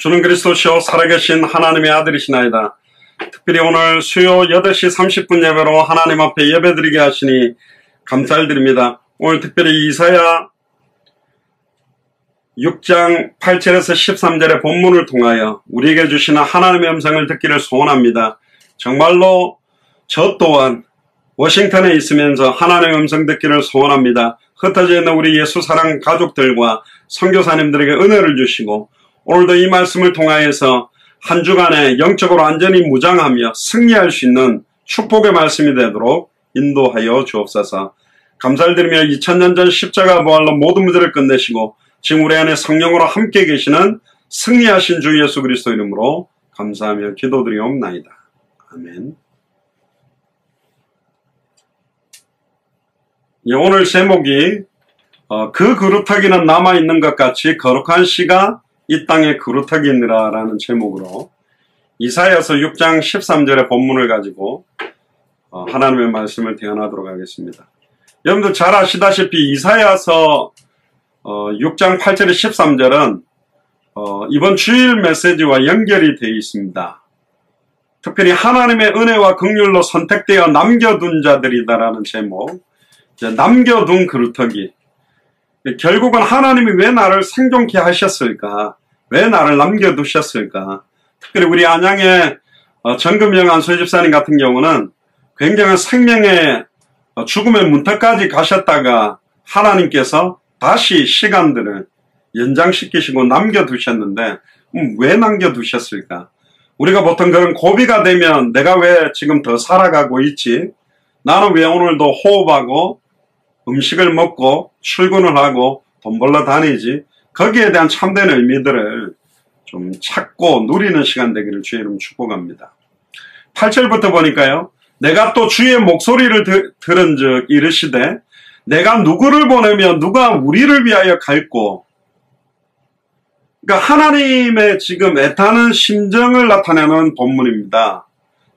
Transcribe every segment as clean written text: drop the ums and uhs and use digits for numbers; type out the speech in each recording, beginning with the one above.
주는 그리스도시요 살아계신 하나님의 아들이시나이다. 특별히 오늘 수요 8시 30분 예배로 하나님 앞에 예배드리게 하시니 감사를 드립니다. 오늘 특별히 이사야 6장 8절에서 13절의 본문을 통하여 우리에게 주시는 하나님의 음성을 듣기를 소원합니다. 정말로 저 또한 워싱턴에 있으면서 하나님의 음성 듣기를 소원합니다. 흩어져 있는 우리 예수 사랑 가족들과 선교사님들에게 은혜를 주시고 오늘도 이 말씀을 통하여서 한 주간에 영적으로 완전히 무장하며 승리할 수 있는 축복의 말씀이 되도록 인도하여 주옵소서. 감사를 드리며 2000년 전 십자가 부활로 모든 문제를 끝내시고 지금 우리 안에 성령으로 함께 계시는 승리하신 주 예수 그리스도 이름으로 감사하며 기도드리옵나이다. 아멘. 오늘 제목이 그 그루터기는 남아있는 것 같이 거룩한 씨가 이 땅에 그루터기 있느라 라는 제목으로 이사야서 6장 13절의 본문을 가지고 하나님의 말씀을 대언하도록 하겠습니다. 여러분들 잘 아시다시피 이사야서 6장 8절에 13절은 이번 주일 메시지와 연결이 되어 있습니다. 특별히 하나님의 은혜와 긍휼로 선택되어 남겨둔 자들이다라는 제목, 남겨둔 그루터기. 결국은 하나님이 왜 나를 생존케 하셨을까? 왜 나를 남겨두셨을까? 특별히 우리 안양의 정금영 안수혜 집사님 같은 경우는 굉장한 생명의 죽음의 문턱까지 가셨다가 하나님께서 다시 시간들을 연장시키시고 남겨두셨는데 왜 남겨두셨을까? 우리가 보통 그런 고비가 되면 내가 왜 지금 더 살아가고 있지? 나는 왜 오늘도 호흡하고 음식을 먹고 출근을 하고 돈 벌러 다니지? 거기에 대한 참된 의미들을 좀 찾고 누리는 시간 되기를 주의 이름 축복합니다. 8절부터 보니까요. 내가 또 주의 목소리를 들은 즉 이르시되 내가 누구를 보내며 누가 우리를 위하여 갈고. 그러니까 하나님의 지금 애타는 심정을 나타내는 본문입니다.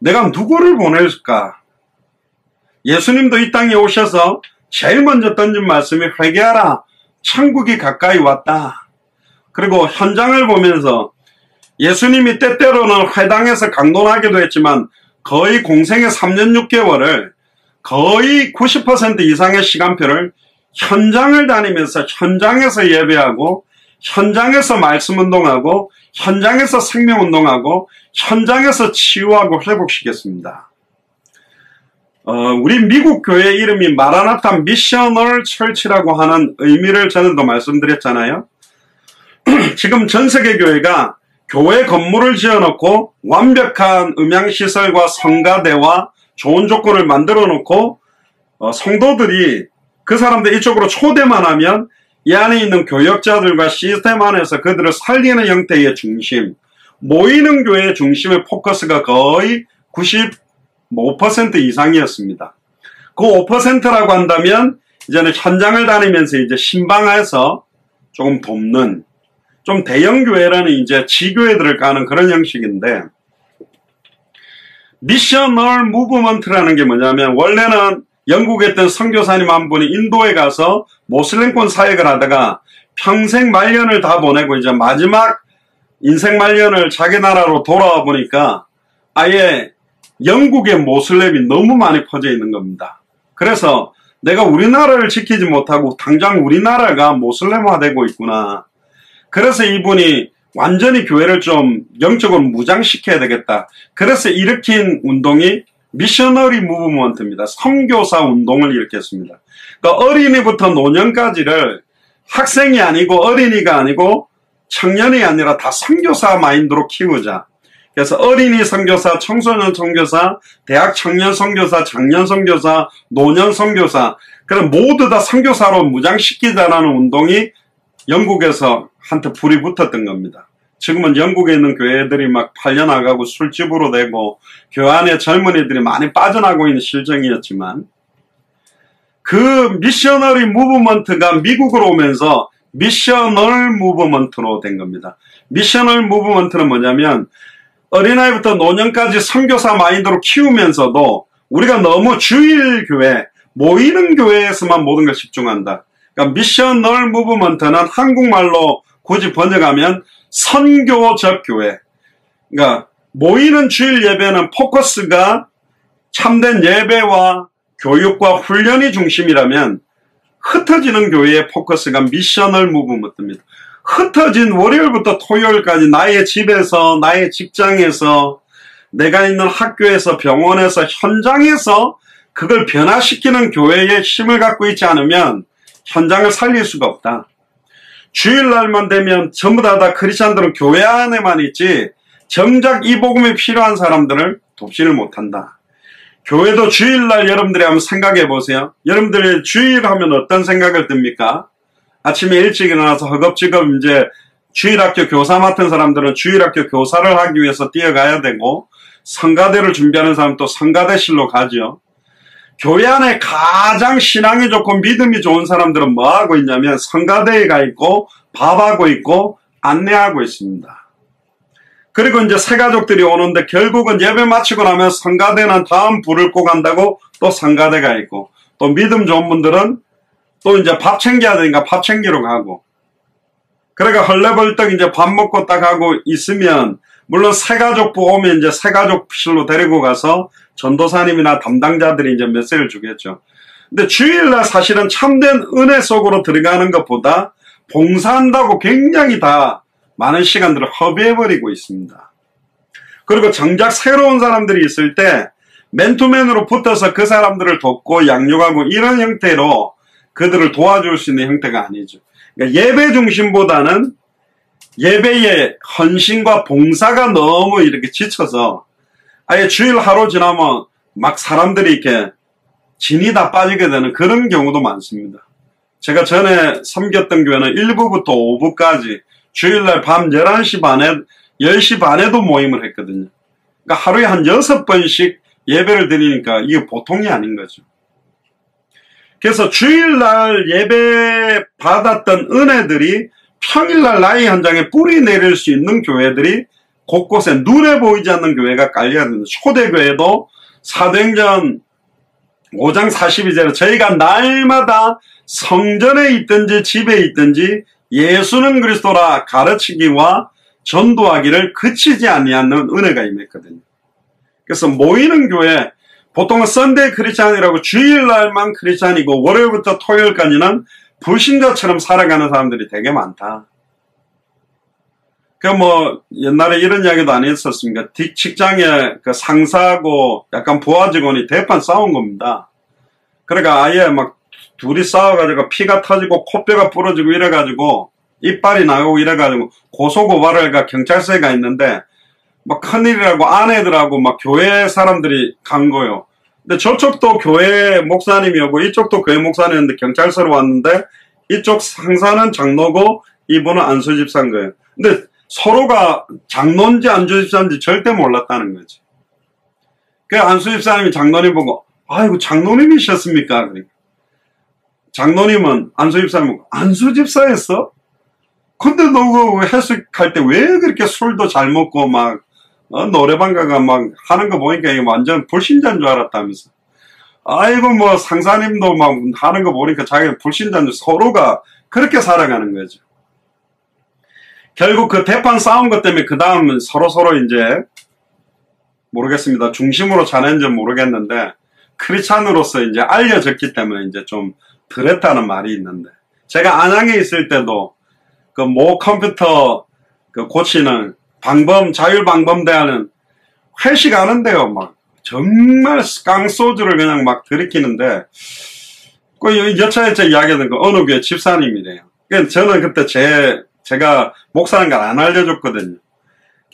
내가 누구를 보낼까? 예수님도 이 땅에 오셔서 제일 먼저 던진 말씀이 회개하라. 천국이 가까이 왔다. 그리고 현장을 보면서 예수님이 때때로는 회당에서 강론하기도 했지만 거의 공생의 3년 6개월을 거의 90% 이상의 시간표를 현장을 다니면서 현장에서 예배하고 현장에서 말씀 운동하고 현장에서 생명 운동하고 현장에서 치유하고 회복시켰습니다. 우리 미국 교회 이름이 마라나타 미셔널 철치라고 하는 의미를 전에도 말씀드렸잖아요. 지금 전 세계 교회가 교회 건물을 지어놓고 완벽한 음향시설과 성가대와 좋은 조건을 만들어 놓고 성도들이 그 사람들 이쪽으로 초대만 하면 이 안에 있는 교역자들과 시스템 안에서 그들을 살리는 형태의 중심, 모이는 교회의 중심의 포커스가 거의 95% 이상이었습니다. 그 5%라고 한다면 이제는 현장을 다니면서 이제 신방에서 조금 돕는 좀 대형 교회라는 이제 지교회들을 가는 그런 형식인데, 미셔널 무브먼트라는 게 뭐냐면 원래는 영국에 있던 선교사님 한 분이 인도에 가서 모슬림권 사역을 하다가 평생 말년을 다 보내고 이제 마지막 인생 말년을 자기 나라로 돌아와 보니까 아예 영국의 모슬렘이 너무 많이 퍼져 있는 겁니다. 그래서 내가 우리나라를 지키지 못하고 당장 우리나라가 모슬렘화되고 있구나. 그래서 이분이 완전히 교회를 좀 영적으로 무장시켜야 되겠다. 그래서 일으킨 운동이 미셔너리 무브먼트입니다. 선교사 운동을 일으켰습니다. 그러니까 어린이부터 노년까지를 학생이 아니고 어린이가 아니고 청년이 아니라 다 선교사 마인드로 키우자. 그래서 어린이 선교사, 청소년 선교사, 대학 청년 선교사, 장년 선교사, 노년 선교사, 그럼 모두 다 선교사로 무장시키자라는 운동이 영국에서 한테 불이 붙었던 겁니다. 지금은 영국에 있는 교회들이 막 팔려나가고 술집으로 되고 교회 안에 젊은이들이 많이 빠져나가고 있는 실정이었지만 그 미셔너리 무브먼트가 미국으로 오면서 미셔널 무브먼트로 된 겁니다. 미셔널 무브먼트는 뭐냐면 어린아이부터 노년까지 선교사 마인드로 키우면서도 우리가 너무 주일 교회, 모이는 교회에서만 모든 걸 집중한다. 그러니까 미셔널 무브먼트는 한국말로 굳이 번역하면 선교적 교회. 그러니까 모이는 주일 예배는 포커스가 참된 예배와 교육과 훈련이 중심이라면 흩어지는 교회의 포커스가 미셔널 무브먼트입니다. 흩어진 월요일부터 토요일까지 나의 집에서, 나의 직장에서, 내가 있는 학교에서, 병원에서, 현장에서 그걸 변화시키는 교회의 힘을 갖고 있지 않으면 현장을 살릴 수가 없다. 주일날만 되면 전부 다 크리스찬들은 교회 안에만 있지 정작 이 복음이 필요한 사람들을 돕지를 못한다. 교회도 주일날 여러분들이 한번 생각해 보세요. 여러분들이 주일 하면 어떤 생각을 듭니까? 아침에 일찍 일어나서 허겁지겁 이제 주일학교 교사 맡은 사람들은 주일학교 교사를 하기 위해서 뛰어가야 되고, 성가대를 준비하는 사람은 또 성가대실로 가죠. 교회 안에 가장 신앙이 좋고 믿음이 좋은 사람들은 뭐 하고 있냐면 성가대에 가 있고 밥하고 있고 안내하고 있습니다. 그리고 이제 새가족들이 오는데 결국은 예배 마치고 나면 성가대는 다음 불을 꼭 한다고 또 성가대가 있고, 또 믿음 좋은 분들은 또 이제 밥 챙겨야 되니까 밥 챙기러 가고, 그러니까 헐레벌떡 이제 밥 먹고 딱 하고 있으면, 물론 새가족부 오면 이제 새가족실로 데리고 가서 전도사님이나 담당자들이 이제 메시지를 주겠죠. 근데 주일날 사실은 참된 은혜 속으로 들어가는 것보다 봉사한다고 굉장히 다 많은 시간들을 허비해버리고 있습니다. 그리고 정작 새로운 사람들이 있을 때 맨투맨으로 붙어서 그 사람들을 돕고 양육하고 이런 형태로 그들을 도와줄 수 있는 형태가 아니죠. 그러니까 예배 중심보다는 예배의 헌신과 봉사가 너무 이렇게 지쳐서 아예 주일 하루 지나면 막 사람들이 이렇게 진이 다 빠지게 되는 그런 경우도 많습니다. 제가 전에 섬겼던 교회는 1부부터 5부까지 주일날 밤 11시 반에 10시 반에도 모임을 했거든요. 그러니까 하루에 한 6번씩 예배를 드리니까 이게 보통이 아닌 거죠. 그래서 주일날 예배 받았던 은혜들이 평일날 나의 현장에 뿌리 내릴 수 있는 교회들이 곳곳에 눈에 보이지 않는 교회가 깔려야 됩니다. 초대교회도 사도행전 5장 42절에 저희가 날마다 성전에 있든지 집에 있든지 예수는 그리스도라 가르치기와 전도하기를 그치지 아니하는 은혜가 임했거든요. 그래서 모이는 교회, 보통은 썬데이 크리스찬이라고 주일날만 크리스찬이고 월요일부터 토요일까지는 불신자처럼 살아가는 사람들이 되게 많다. 그 뭐 옛날에 이런 이야기도 안 했었습니까? 직장에 그 상사하고 약간 부하 직원이 대판 싸운 겁니다. 그러니까 아예 막 둘이 싸워가지고 피가 터지고 코뼈가 부러지고 이래가지고 이빨이 나오고 이래가지고 고소고발을 가 경찰서에 가 있는데 막 큰일이라고 아내들하고 막 교회 사람들이 간 거예요. 근데 저쪽도 교회 목사님이었고 이쪽도 교회 목사님이었는데 경찰서로 왔는데 이쪽 상사는 장로고 이분은 안수집사인 거예요. 근데 서로가 장로인지 안수집사인지 절대 몰랐다는 거지. 그 안수집사님이 장로님 보고 아이고 장로님이셨습니까? 그러니까 장로님은 안수집사님 보고 안수집사였어? 근데 너 그 해석할 때 왜 그렇게 술도 잘 먹고 막 노래방 가가 막 하는 거 보니까 이게 완전 불신자인 줄 알았다면서. 아이고 뭐 상사님도 막 하는 거 보니까 자기가 불신자인 줄, 서로가 그렇게 살아가는 거죠. 결국 그 대판 싸운 것 때문에 그 다음은 서로 이제 모르겠습니다. 중심으로 자는지 모르겠는데 크리스찬으로서 이제 알려졌기 때문에 이제 좀 덜했다는 말이 있는데, 제가 안양에 있을 때도 그 모 컴퓨터 그 고치는 자율방범대하는 회식 하는데요. 막 정말 깡소주를 그냥 막 들이키는데 그 여차여차 이야기하는 거 어느 교회 집사님이래요. 그러니까 저는 그때 제가 목사라는 걸 안 알려줬거든요.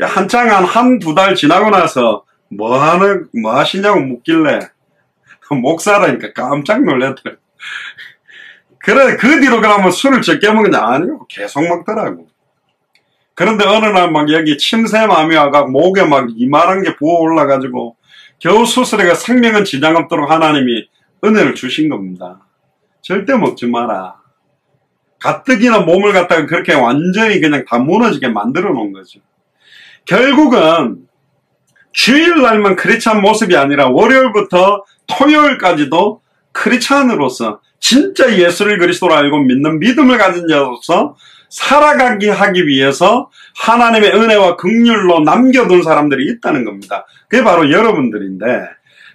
한창 한두 달 지나고 나서 뭐 하시냐고 묻길래 목사라니까 깜짝 놀랐더라고요. 그래, 그 뒤로 그러면 술을 적게 먹냐? 아니요. 계속 먹더라고. 그런데 어느 날 막 여기 침샘암이 와가 목에 막 이만한 게 부어 올라가지고 겨우 수술해가 생명은 지장 없도록 하나님이 은혜를 주신 겁니다. 절대 먹지 마라. 가뜩이나 몸을 갖다가 그렇게 완전히 그냥 다 무너지게 만들어 놓은 거죠. 결국은 주일날만 크리스찬 모습이 아니라 월요일부터 토요일까지도 크리스찬으로서 진짜 예수를 그리스도로 알고 믿는 믿음을 가진 자로서 살아가게 하기 위해서 하나님의 은혜와 긍휼로 남겨둔 사람들이 있다는 겁니다. 그게 바로 여러분들인데,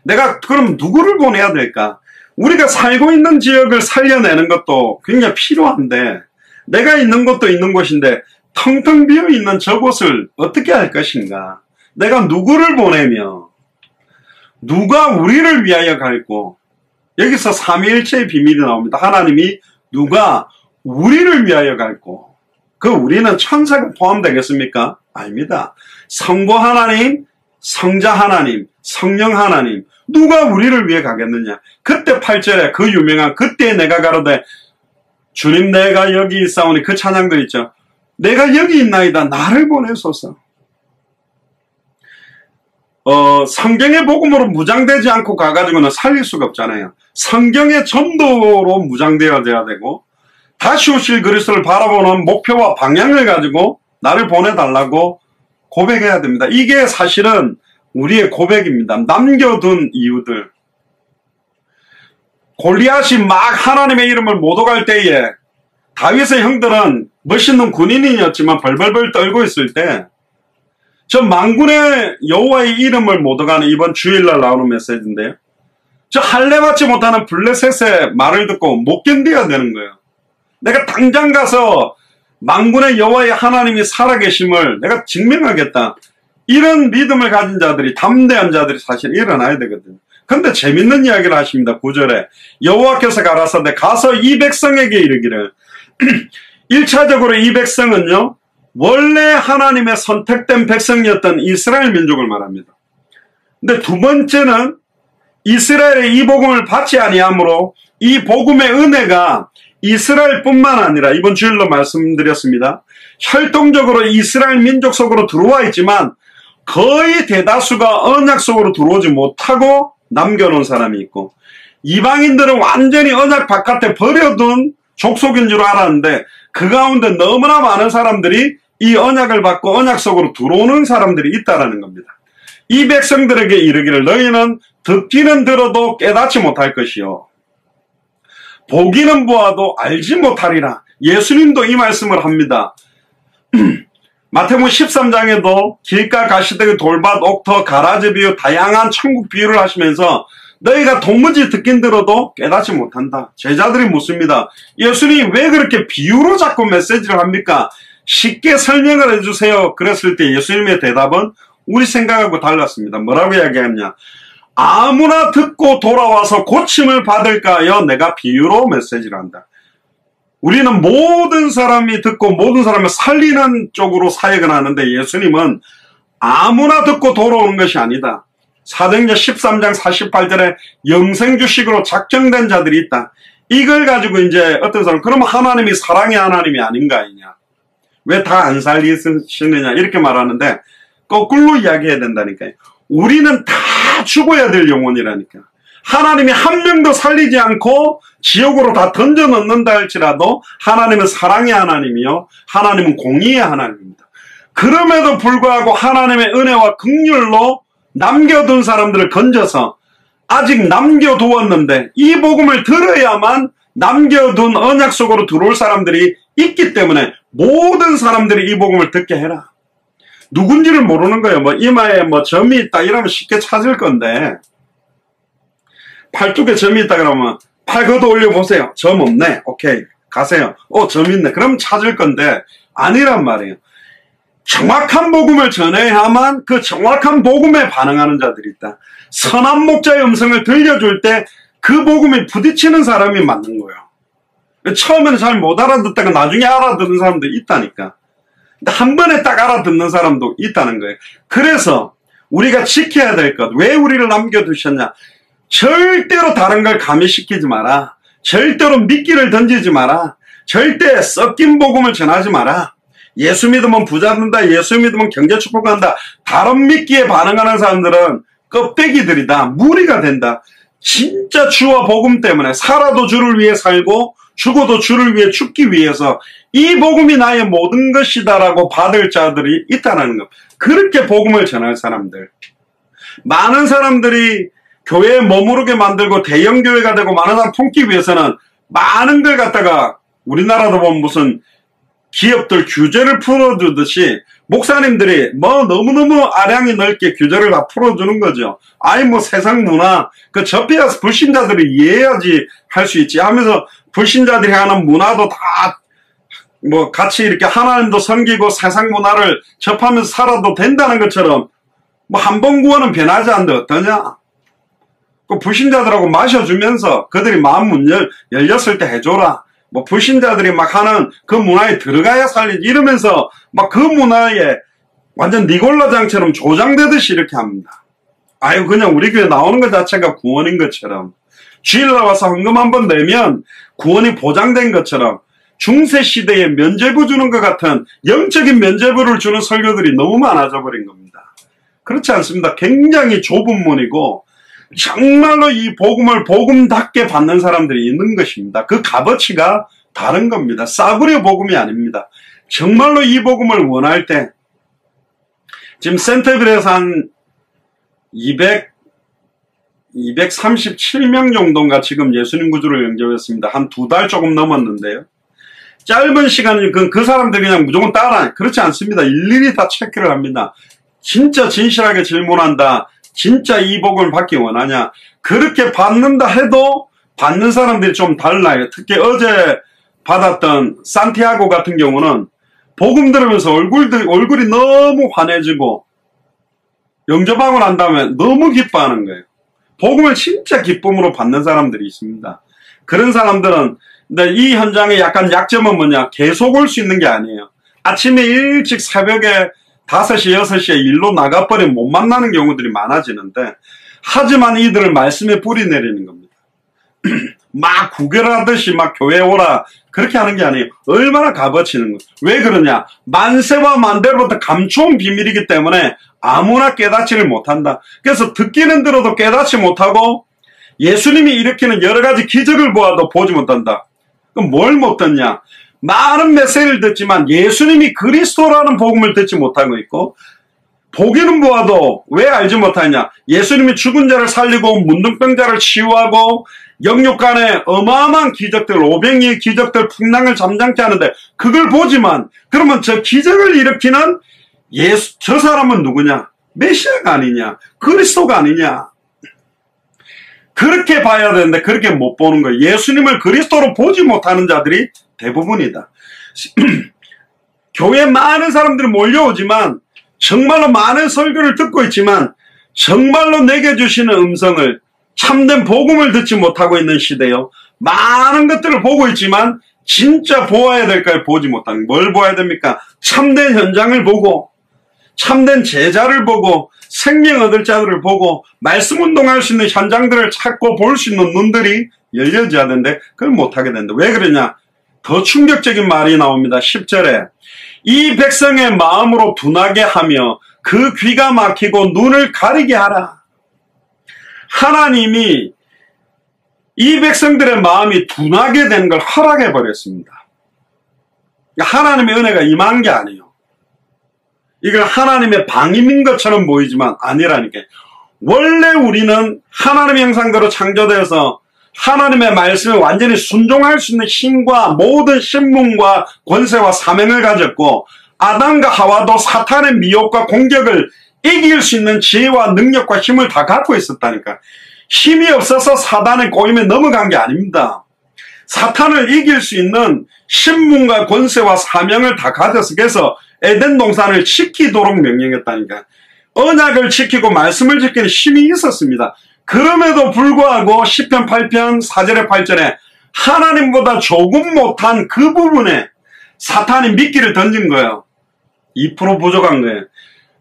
내가 그럼 누구를 보내야 될까? 우리가 살고 있는 지역을 살려내는 것도 굉장히 필요한데, 내가 있는 곳도 있는 곳인데 텅텅 비어있는 저곳을 어떻게 할 것인가? 내가 누구를 보내며 누가 우리를 위하여 갈고, 여기서 삼위일체의 비밀이 나옵니다. 하나님이 누가 우리를 위하여 갈고, 그 우리는 천사가 포함되겠습니까? 아닙니다. 성부 하나님, 성자 하나님, 성령 하나님, 누가 우리를 위해 가겠느냐? 그때 8절에 그 유명한 그때 내가 가로되 주님 내가 여기 있사오니, 그 찬양도 있죠. 내가 여기 있나이다 나를 보내소서. 성경의 복음으로 무장되지 않고 가가지고는 살릴 수가 없잖아요. 성경의 전도로 무장되어야 되고, 다시 오실 그리스도를 바라보는 목표와 방향을 가지고 나를 보내달라고 고백해야 됩니다. 이게 사실은 우리의 고백입니다. 남겨둔 이유들. 골리앗이 막 하나님의 이름을 못 오갈 때에 다윗의 형들은 멋있는 군인이었지만 벌벌벌 떨고 있을 때, 저 만군의 여호와의 이름을 못 오가는, 이번 주일날 나오는 메시지인데요, 저 할례받지 못하는 블레셋의 말을 듣고 못 견뎌야 되는 거예요. 내가 당장 가서 만군의 여호와의 하나님이 살아계심을 내가 증명하겠다. 이런 믿음을 가진 자들이, 담대한 자들이 사실 일어나야 되거든요. 근데 재밌는 이야기를 하십니다. 9절에 여호와께서 가라사대 가서 이 백성에게 이르기를. 1차적으로 이 백성은요, 원래 하나님의 선택된 백성이었던 이스라엘 민족을 말합니다. 근데 두 번째는 이스라엘의 이 복음을 받지 아니하므로 이 복음의 은혜가 이스라엘뿐만 아니라, 이번 주일로 말씀드렸습니다, 혈통적으로 이스라엘 민족 속으로 들어와 있지만 거의 대다수가 언약 속으로 들어오지 못하고 남겨놓은 사람이 있고, 이방인들은 완전히 언약 바깥에 버려둔 족속인 줄 알았는데 그 가운데 너무나 많은 사람들이 이 언약을 받고 언약 속으로 들어오는 사람들이 있다라는 겁니다. 이 백성들에게 이르기를 너희는 듣기는 들어도 깨닫지 못할 것이요 보기는 보아도 알지 못하리라. 예수님도 이 말씀을 합니다. 마태복음 13장에도 길가, 가시더기, 돌밭, 옥터, 가라지 비유, 다양한 천국 비유를 하시면서 너희가 도무지 듣긴 들어도 깨닫지 못한다. 제자들이 묻습니다. 예수님이 왜 그렇게 비유로 자꾸 메시지를 합니까? 쉽게 설명을 해주세요. 그랬을 때 예수님의 대답은 우리 생각하고 달랐습니다. 뭐라고 이야기하냐? 아무나 듣고 돌아와서 고침을 받을까요? 내가 비유로 메시지를 한다. 우리는 모든 사람이 듣고 모든 사람을 살리는 쪽으로 사역을 하는데, 예수님은 아무나 듣고 돌아오는 것이 아니다. 사도행전 13장 48절에 영생주식으로 작정된 자들이 있다. 이걸 가지고 이제 어떤 사람, 그러면 하나님이 사랑의 하나님이 아닌가 이냐? 왜 다 안 살리시느냐? 이렇게 말하는데 거꾸로 이야기해야 된다니까요. 우리는 다 죽어야 될 영혼이라니까. 하나님이 한 명도 살리지 않고 지옥으로 다 던져 넣는다 할지라도 하나님은 사랑의 하나님이요, 하나님은 공의의 하나님입니다. 그럼에도 불구하고 하나님의 은혜와 긍휼로 남겨둔 사람들을 건져서, 아직 남겨두었는데 이 복음을 들어야만 남겨둔 언약 속으로 들어올 사람들이 있기 때문에 모든 사람들이 이 복음을 듣게 해라. 누군지를 모르는 거예요. 뭐 이마에 뭐 점이 있다 이러면 쉽게 찾을 건데, 팔뚝에 점이 있다 그러면 팔 걷어 올려보세요. 점 없네. 오케이, 가세요. 점 있네. 그럼 찾을 건데 아니란 말이에요. 정확한 복음을 전해야만 그 정확한 복음에 반응하는 자들이 있다. 선한 목자의 음성을 들려줄 때 그 복음에 부딪히는 사람이 맞는 거예요. 처음에는 잘 못 알아듣다가 나중에 알아듣는 사람도 있다니까. 한 번에 딱 알아듣는 사람도 있다는 거예요. 그래서 우리가 지켜야 될 것, 왜 우리를 남겨두셨냐? 절대로 다른 걸 가미시키지 마라. 절대로 미끼를 던지지 마라. 절대 섞인 복음을 전하지 마라. 예수 믿으면 부자 된다, 예수 믿으면 경제 축복한다, 다른 미끼에 반응하는 사람들은 껍데기들이다, 무리가 된다. 진짜 주와 복음 때문에 살아도 주를 위해 살고 죽어도 주를 위해 죽기 위해서 이 복음이 나의 모든 것이다라고 받을 자들이 있다는 것. 그렇게 복음을 전할 사람들. 많은 사람들이 교회에 머무르게 만들고 대형 교회가 되고 많은 사람 품기 위해서는 많은 걸 갖다가, 우리나라도 보면 무슨 기업들 규제를 풀어주듯이 목사님들이 뭐 너무너무 아량이 넓게 규제를 다 풀어주는 거죠. 아니 뭐 세상 문화 그 접해야 불신자들이 이해해야지 할 수 있지 하면서 불신자들이 하는 문화도 다 뭐 같이 이렇게 하나님도 섬기고 세상 문화를 접하면서 살아도 된다는 것처럼 뭐 한 번 구원은 변하지 않는데 어떠냐? 그 불신자들하고 마셔주면서 그들이 마음 문 열렸을 때 해줘라. 뭐 불신자들이 막 하는 그 문화에 들어가야 살리지 이러면서 막 그 문화에 완전 니골라장처럼 조장되듯이 이렇게 합니다. 아유 그냥 우리 교회 나오는 것 자체가 구원인 것처럼 주일날 와서 헌금 한번 내면 구원이 보장된 것처럼 중세시대에 면죄부 주는 것 같은 영적인 면죄부를 주는 설교들이 너무 많아져 버린 겁니다. 그렇지 않습니다. 굉장히 좁은 문이고 정말로 이 복음을 복음답게 받는 사람들이 있는 것입니다. 그 값어치가 다른 겁니다. 싸구려 복음이 아닙니다. 정말로 이 복음을 원할 때 지금 센터빌에서 한 237명 정도인가 지금 예수님 구주를 영접했습니다. 한 2달 조금 넘었는데요. 짧은 시간이 그 사람들 그냥 무조건 따라 그렇지 않습니다. 일일이 다 체크를 합니다. 진짜 진실하게 질문한다. 진짜 이 복음을 받기 원하냐? 그렇게 받는다 해도 받는 사람들이 좀 달라요. 특히 어제 받았던 산티아고 같은 경우는 복음 들으면서 얼굴이 너무 환해지고 영접하고 난 다음에 너무 기뻐하는 거예요. 복음을 진짜 기쁨으로 받는 사람들이 있습니다. 그런 사람들은 근데 이 현장의 약간 약점은 뭐냐? 계속 올 수 있는 게 아니에요. 아침에 일찍 새벽에 5시, 6시에 일로 나가버리면 못 만나는 경우들이 많아지는데 하지만 이들을 말씀에 뿌리 내리는 겁니다. 막 구걸하듯이 막 교회 오라 그렇게 하는 게 아니에요. 얼마나 값어치는 거예요. 왜 그러냐? 만세와 만대로부터 감춰온 비밀이기 때문에 아무나 깨닫지를 못한다. 그래서 듣기는 들어도 깨닫지 못하고 예수님이 일으키는 여러 가지 기적을 보아도 보지 못한다. 그럼 뭘 못 듣냐? 많은 메시지를 듣지만 예수님이 그리스도라는 복음을 듣지 못한 거 있고 보기는 보아도 왜 알지 못하냐? 예수님이 죽은 자를 살리고 문둥병자를 치유하고 영육간에 어마어마한 기적들 500리의 기적들 풍랑을 잠잠케 하는데 그걸 보지만 그러면 저 기적을 일으키는 저 사람은 누구냐? 메시아가 아니냐? 그리스도가 아니냐? 그렇게 봐야 되는데 그렇게 못 보는 거예요. 예수님을 그리스도로 보지 못하는 자들이 대부분이다. 교회에 많은 사람들이 몰려오지만 정말로 많은 설교를 듣고 있지만 정말로 내게 주시는 음성을 참된 복음을 듣지 못하고 있는 시대요. 많은 것들을 보고 있지만 진짜 보아야 될까요? 보지 못하는 뭘 보아야 됩니까? 참된 현장을 보고 참된 제자를 보고 생명 얻을 자들을 보고 말씀 운동할 수 있는 현장들을 찾고 볼 수 있는 눈들이 열려져야 되는데 그걸 못하게 된다. 왜 그러냐? 더 충격적인 말이 나옵니다. 10절에 이 백성의 마음으로 둔하게 하며 그 귀가 막히고 눈을 가리게 하라. 하나님이 이 백성들의 마음이 둔하게 된 걸 허락해 버렸습니다. 하나님의 은혜가 임한 게 아니에요. 이건 하나님의 방임인 것처럼 보이지만 아니라니까. 원래 우리는 하나님의 형상대로 창조되어서 하나님의 말씀에 완전히 순종할 수 있는 힘과 모든 신분과 권세와 사명을 가졌고 아담과 하와도 사탄의 미혹과 공격을 이길 수 있는 지혜와 능력과 힘을 다 갖고 있었다니까. 힘이 없어서 사단의 꼬임에 넘어간 게 아닙니다. 사탄을 이길 수 있는 신분과 권세와 사명을 다 가져서 그래서 에덴 동산을 지키도록 명령했다니까. 언약을 지키고 말씀을 지키는 힘이 있었습니다. 그럼에도 불구하고 시편 8편 4절에 8절에 하나님보다 조금 못한 그 부분에 사탄이 미끼를 던진 거예요. 2% 부족한 거예요.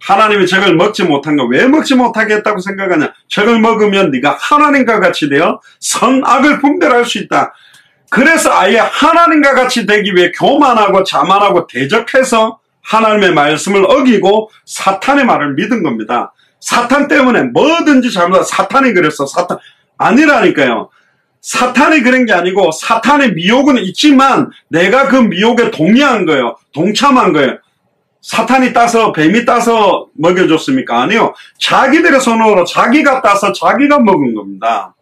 하나님이 저걸 먹지 못한 거 왜 먹지 못하게 했다고 생각하냐? 저걸 먹으면 네가 하나님과 같이 되어 선악을 분별할 수 있다. 그래서 아예 하나님과 같이 되기 위해 교만하고 자만하고 대적해서 하나님의 말씀을 어기고 사탄의 말을 믿은 겁니다. 사탄 때문에 뭐든지 잘못하고 사탄이 그랬어. 사탄 아니라니까요. 사탄이 그런 게 아니고 사탄의 미혹은 있지만 내가 그 미혹에 동의한 거예요. 동참한 거예요. 사탄이 따서 뱀이 따서 먹여줬습니까? 아니요. 자기들의 손으로 자기가 따서 자기가 먹은 겁니다.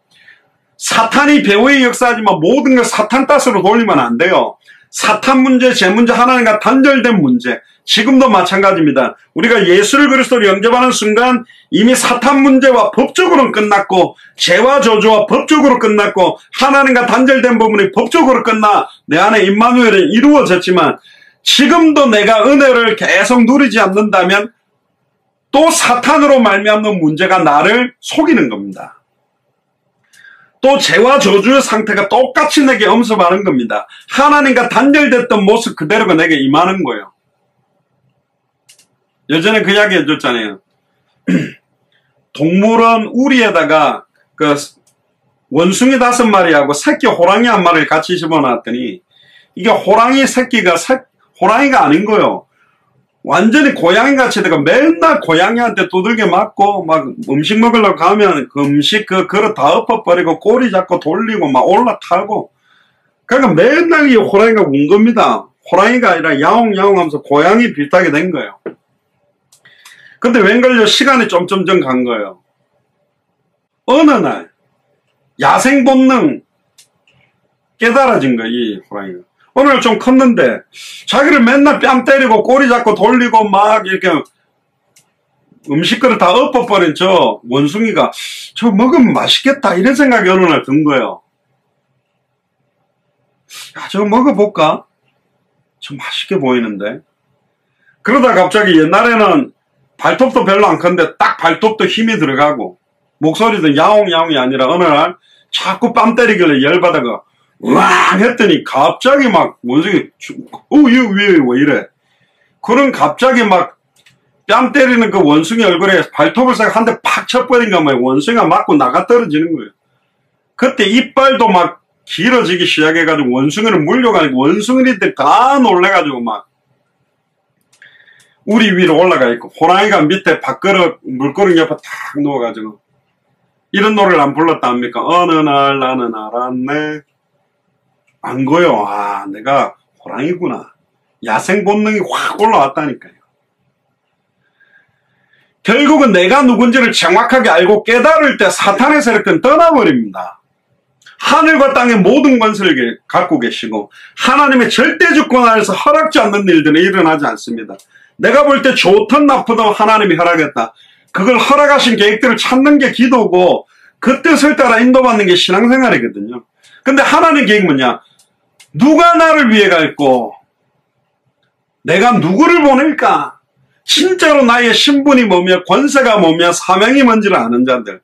사탄이 배후의 역사하지만 모든 걸 사탄 따스로 돌리면 안 돼요. 사탄 문제, 제 문제, 하나님과 단절된 문제. 지금도 마찬가지입니다. 우리가 예수를 그리스도로 영접하는 순간 이미 사탄 문제와 법적으로는 끝났고, 죄와 저주와 법적으로 끝났고, 하나님과 단절된 부분이 법적으로 끝나 내 안에 임마누엘은 이루어졌지만, 지금도 내가 은혜를 계속 누리지 않는다면 또 사탄으로 말미암는 문제가 나를 속이는 겁니다. 또 죄와 저주의 상태가 똑같이 내게 엄습하는 겁니다. 하나님과 단절됐던 모습 그대로가 내게 임하는 거예요. 예전에 그 이야기 해줬잖아요. 동물원 우리에다가 그 원숭이 5마리하고 새끼 호랑이 1마리를 같이 집어넣었더니 이게 호랑이 새끼가 호랑이가 아닌 거예요. 완전히 고양이같이 내가 맨날 고양이한테 두들겨 맞고 막 음식 먹으려고 가면 그 음식 그 그릇 다 엎어버리고 꼬리 잡고 돌리고 막 올라타고, 그러니까 맨날 이 호랑이가 운 겁니다. 호랑이가 아니라 야옹야옹 하면서 고양이 비슷하게 된 거예요. 근데 웬걸요, 시간이 좀 간 거예요. 어느 날 야생 본능 깨달아진 거예요, 이 호랑이가. 오늘 좀 컸는데 자기를 맨날 뺨 때리고 꼬리 잡고 돌리고 막 이렇게 음식 그릇 다 엎어버린 저 원숭이가 저 먹으면 맛있겠다 이런 생각이 어느 날 든 거예요. 야, 저거 먹어볼까? 좀 맛있게 보이는데. 그러다 갑자기 옛날에는 발톱도 별로 안 컸는데 딱 발톱도 힘이 들어가고 목소리도 야옹야옹이 아니라 어느 날 자꾸 뺨 때리길래 열받아가 으앙 했더니 갑자기 막 원숭이 왜 이래? 그런 갑자기 막 뺨 때리는 그 원숭이 얼굴에 발톱을 싹 한 대 팍 쳐버린가 뭐 원숭이가 맞고 나가 떨어지는 거예요. 그때 이빨도 막 길어지기 시작해가지고 원숭이를 물려가니까 원숭이들 다 놀래가지고 막 우리 위로 올라가 있고 호랑이가 밑에 밥그릇 물그릇 옆에 탁 누워가지고 이런 노래를 안 불렀다 합니까? 어느 날 나는 알았네. 안 거요. 아, 내가 호랑이구나. 야생 본능이 확 올라왔다니까요. 결국은 내가 누군지를 정확하게 알고 깨달을 때 사탄의 세력은 떠나버립니다. 하늘과 땅의 모든 권세를 갖고 계시고 하나님의 절대 주권 안에서 허락지 않는 일들은 일어나지 않습니다. 내가 볼 때 좋든 나쁘든 하나님이 허락했다. 그걸 허락하신 계획들을 찾는 게 기도고 그 뜻을 따라 인도받는 게 신앙생활이거든요. 근데 하나님의 계획은 뭐냐? 누가 나를 위해 갈고 내가 누구를 보낼까? 진짜로 나의 신분이 뭐며 권세가 뭐며 사명이 뭔지를 아는 자들,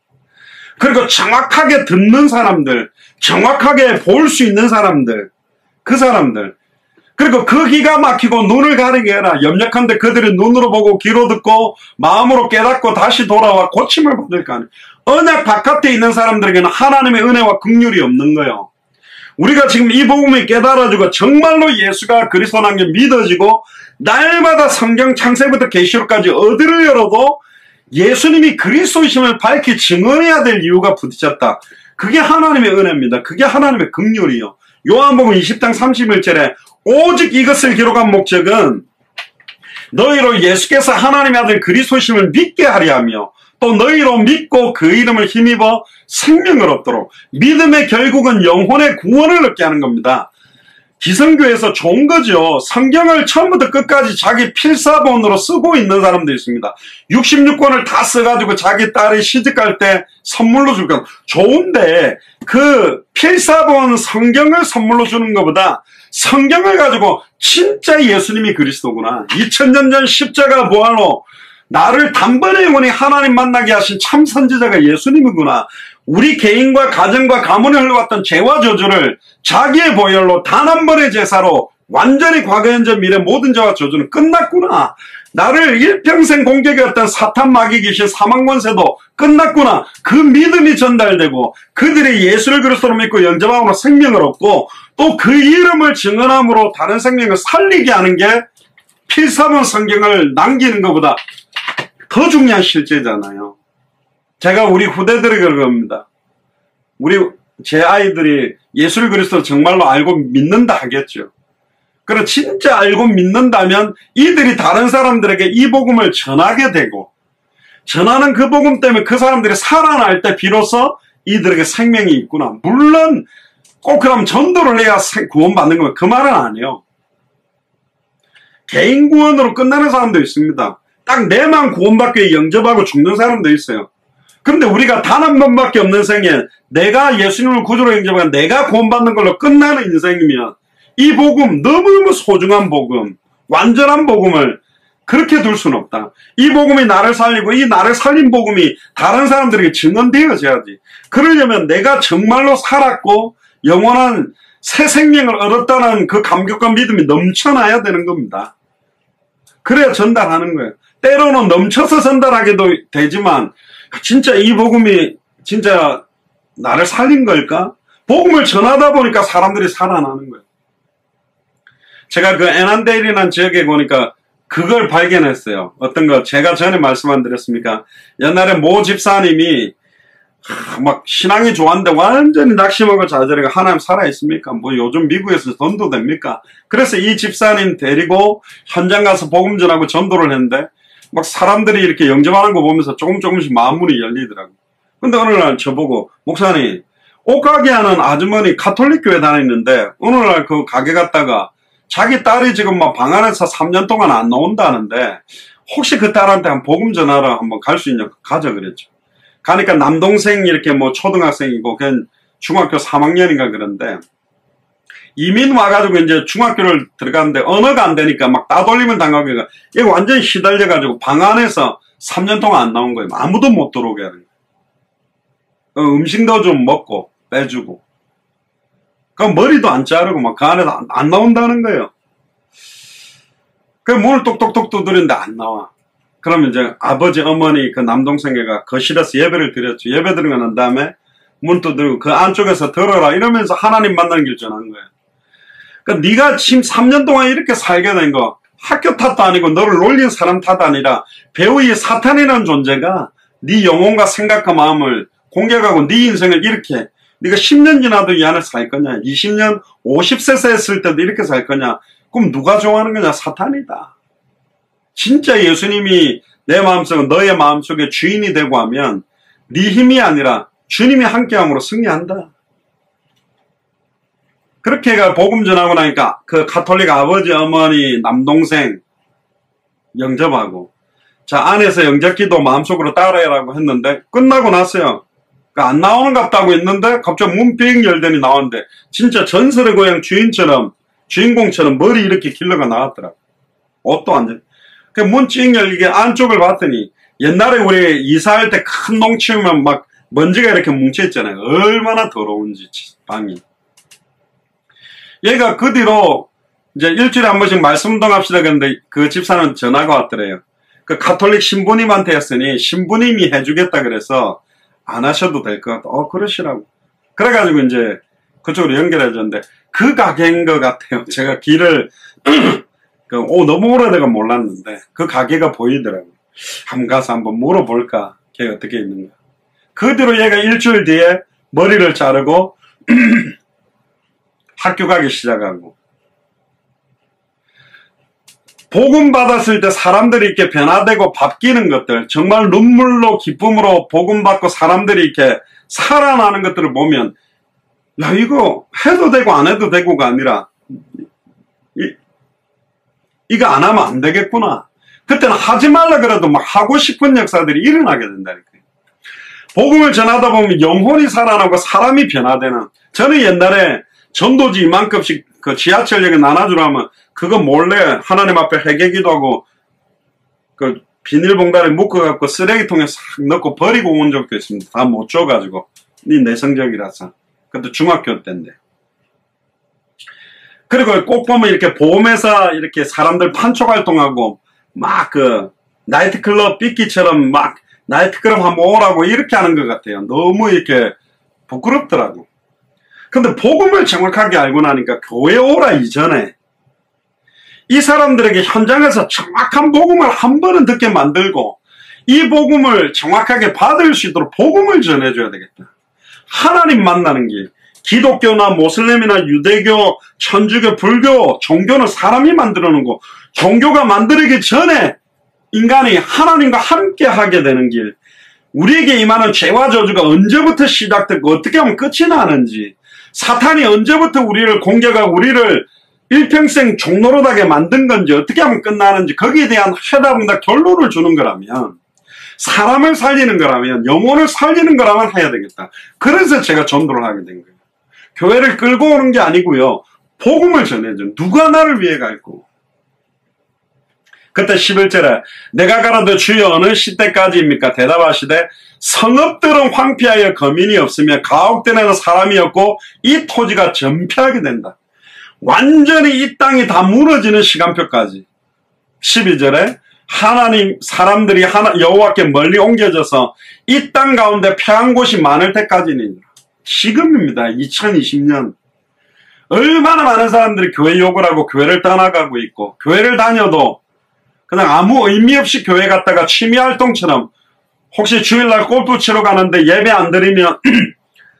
그리고 정확하게 듣는 사람들, 정확하게 볼 수 있는 사람들, 그 사람들, 그리고 그 기가 막히고 눈을 가리게 해라. 염려한데 그들이 눈으로 보고 귀로 듣고 마음으로 깨닫고 다시 돌아와 고침을 받을 거 아니에요. 언약 바깥에 있는 사람들에게는 하나님의 은혜와 긍휼이 없는 거예요. 우리가 지금 이 복음을 깨달아주고 정말로 예수가 그리스도라는 게 믿어지고 날마다 성경 창세부터 계시록까지 어디를 열어도 예수님이 그리스도이심을 밝히 증언해야 될 이유가 부딪혔다. 그게 하나님의 은혜입니다. 그게 하나님의 긍휼이요. 요한복음 20장 31절에 오직 이것을 기록한 목적은 너희로 예수께서 하나님의 아들 그리스도이심을 믿게 하려 하며 또 너희로 믿고 그 이름을 힘입어 생명을 얻도록. 믿음의 결국은 영혼의 구원을 얻게 하는 겁니다. 기성교에서 좋은 거죠. 성경을 처음부터 끝까지 자기 필사본으로 쓰고 있는 사람도 있습니다. 66권을 다 써가지고 자기 딸이 시집갈 때 선물로 줄 거. 좋은데 그 필사본 성경을 선물로 주는 것보다 성경을 가지고 진짜 예수님이 그리스도구나, 2000년 전 십자가 부활로 나를 단번에 영원히 하나님 만나게 하신 참 선지자가 예수님이구나. 우리 개인과 가정과 가문에 흘러왔던 죄와 저주를 자기의 보혈로 단 한 번의 제사로 완전히 과거 현재 미래 모든 죄와 저주는 끝났구나. 나를 일평생 공격했던 사탄 마귀 귀신 사망 권세도 끝났구나. 그 믿음이 전달되고 그들이 예수를 그리스도로 믿고 영접함으로 생명을 얻고 또 그 이름을 증언함으로 다른 생명을 살리게 하는 게 필사본 성경을 남기는 것보다 더 중요한 실제잖아요. 제가 우리 후대들에게 그럽니다. 제 아이들이 예수를 그리스도를 정말로 알고 믿는다 하겠죠. 그럼 진짜 알고 믿는다면 이들이 다른 사람들에게 이 복음을 전하게 되고, 전하는 그 복음 때문에 그 사람들이 살아날 때 비로소 이들에게 생명이 있구나. 물론 꼭 그럼 전도를 해야 구원받는 거면 그 말은 아니에요. 개인 구원으로 끝나는 사람도 있습니다. 딱 내만 구원받기 위해 영접하고 죽는 사람도 있어요. 그런데 우리가 단 한 번밖에 없는 생에 내가 예수님을 구주로 영접하고 내가 구원받는 걸로 끝나는 인생이면 이 복음, 너무너무 소중한 복음, 완전한 복음을 그렇게 둘 수는 없다. 이 복음이 나를 살리고 이 나를 살린 복음이 다른 사람들에게 증언되어져야지. 그러려면 내가 정말로 살았고 영원한 새 생명을 얻었다는 그 감격과 믿음이 넘쳐나야 되는 겁니다. 그래야 전달하는 거예요. 때로는 넘쳐서 전달하게도 되지만 진짜 이 복음이 진짜 나를 살린 걸까? 복음을 전하다 보니까 사람들이 살아나는 거예요. 제가 그 애난데일이라는 지역에 보니까 그걸 발견했어요. 어떤 거 제가 전에 말씀 안 드렸습니까? 옛날에 모 집사님이 막 신앙이 좋았는데 완전히 낙심하고 좌절해가 하나님 살아있습니까? 뭐 요즘 미국에서 전도 됩니까? 그래서 이 집사님 데리고 현장 가서 복음 전하고 전도를 했는데 막 사람들이 이렇게 영접하는 거 보면서 조금씩 마음문이 열리더라고요. 근데 어느 날 저보고 목사님 옷가게 하는 아주머니 가톨릭 교회 다니는데 어느 날 그 가게 갔다가 자기 딸이 지금 막 방 안에서 3년 동안 안 나온다는데 혹시 그 딸한테 한 복음 전하러 한번 갈 수 있냐고 가자 그랬죠. 가니까 남동생 이렇게 뭐 초등학생이고 그냥 중학교 3학년인가 그런데 이민 와가지고 이제 중학교를 들어갔는데 언어가 안 되니까 막 따돌림을 당하고 이거 완전히 시달려가지고 방 안에서 3년 동안 안 나온 거예요. 아무도 못 들어오게 하는 거예요. 음식도 좀 먹고 빼주고 그 머리도 안 자르고 막 그 안에서 안 나온다는 거예요. 그 문을 똑똑똑 두드리는데 안 나와. 그러면 이제 아버지 어머니 그 남동생애가 거실에서 예배를 드렸죠. 예배 드리고 난 다음에 문 두드리고 그 안쪽에서 들어라 이러면서 하나님 만나는 길 전하는 거예요. 그러니까 네가 지금 3년 동안 이렇게 살게 된 거 학교 탓도 아니고 너를 놀린 사람 탓 아니라 배우의 사탄이라는 존재가 네 영혼과 생각과 마음을 공격하고 네 인생을 이렇게 네가 10년 지나도 이 안에 살 거냐 20년 50세 했을 때도 이렇게 살 거냐 그럼 누가 좋아하는 거냐 사탄이다. 진짜 예수님이 내 마음속에 너의 마음속에 주인이 되고 하면 네 힘이 아니라 주님이 함께함으로 승리한다. 그렇게 해가 복음 전하고 나니까 그 가톨릭 아버지 어머니 남동생 영접하고 자 안에서 영접기도 마음속으로 따라해라고 했는데 끝나고 났어요. 그러니까 안 나오는 것 같다고 했는데 갑자기 문 빙 열더니 나왔는데 진짜 전설의 고향 주인공처럼 머리 이렇게 길러가 나왔더라고. 옷도 안 돼. 그 문 찡 열리게 안쪽을 봤더니 옛날에 우리 이사할 때 큰 농 치우면 막 먼지가 이렇게 뭉쳐있잖아요. 얼마나 더러운지 방이. 얘가 그 뒤로 이제 일주일에 한 번씩 말씀 운동합시다 그랬는데 그 집사는 전화가 왔더래요. 그 가톨릭 신부님한테 했으니 신부님이 해주겠다 그래서 안 하셔도 될 것 같다. 그러시라고. 그래가지고 이제 그쪽으로 연결해줬는데 그 가게인 것 같아요. 제가 길을 너무 오래돼가 몰랐는데 그 가게가 보이더라고요. 한번 가서 한번 물어볼까? 걔 어떻게 있는가? 그 뒤로 얘가 일주일 뒤에 머리를 자르고 학교 가기 시작하고 복음 받았을 때 사람들이 이렇게 변화되고 바뀌는 것들 정말 눈물로 기쁨으로 복음 받고 사람들이 이렇게 살아나는 것들을 보면 야 이거 해도 되고 안 해도 되고가 아니라 이거 안 하면 안 되겠구나. 그때는 하지 말라 그래도 막 하고 싶은 역사들이 일어나게 된다니까요. 복음을 전하다 보면 영혼이 살아나고 사람이 변화되는. 저는 옛날에 전도지 이만큼씩 그 지하철역에 나눠주라면 그거 몰래 하나님 앞에 회개기도 하고 그 비닐봉다리에 묶어갖고 쓰레기통에 싹 넣고 버리고 온 적도 있습니다. 다 못 줘가지고 네 내성적이라서. 그것도 중학교 때인데. 그리고 꼭 보면 이렇게 보험회사 이렇게 사람들 판촉 활동하고 막 그 나이트클럽 삐끼처럼 막 나이트클럽 한번 오라고 이렇게 하는 것 같아요. 너무 이렇게 부끄럽더라고. 근데 복음을 정확하게 알고 나니까 교회 오라 이전에 이 사람들에게 현장에서 정확한 복음을 한 번은 듣게 만들고 이 복음을 정확하게 받을 수 있도록 복음을 전해줘야 되겠다. 하나님 만나는 길. 기독교나 모슬렘이나 유대교, 천주교, 불교, 종교는 사람이 만들어 놓은 거. 종교가 만들기 전에 인간이 하나님과 함께 하게 되는 길. 우리에게 임하는 죄와 저주가 언제부터 시작됐고 어떻게 하면 끝이 나는지. 사탄이 언제부터 우리를 공격하고 우리를 일평생 종노릇하게 만든 건지 어떻게 하면 끝나는지 거기에 대한 해답과 결론을 주는 거라면, 사람을 살리는 거라면, 영혼을 살리는 거라면 해야 되겠다. 그래서 제가 전도를 하게 된 거예요. 교회를 끌고 오는 게 아니고요. 복음을 전해줘. 누가 나를 위해 갈고. 그때 11절에 내가 가라도 주여 어느 시대까지입니까? 대답하시되 성읍들은 황폐하여 거민이 없으며 가옥들에는 사람이 없고 이 토지가 전폐하게 된다. 완전히 이 땅이 다 무너지는 시간표까지. 12절에 하나님 사람들이 여호와께 멀리 옮겨져서 이 땅 가운데 패한 곳이 많을 때까지는 지금입니다. 2020년 얼마나 많은 사람들이 교회 욕을 하고 교회를 떠나가고 있고, 교회를 다녀도 그냥 아무 의미 없이 교회 갔다가 취미활동처럼, 혹시 주일날 골프 치러 가는데 예배 안 드리면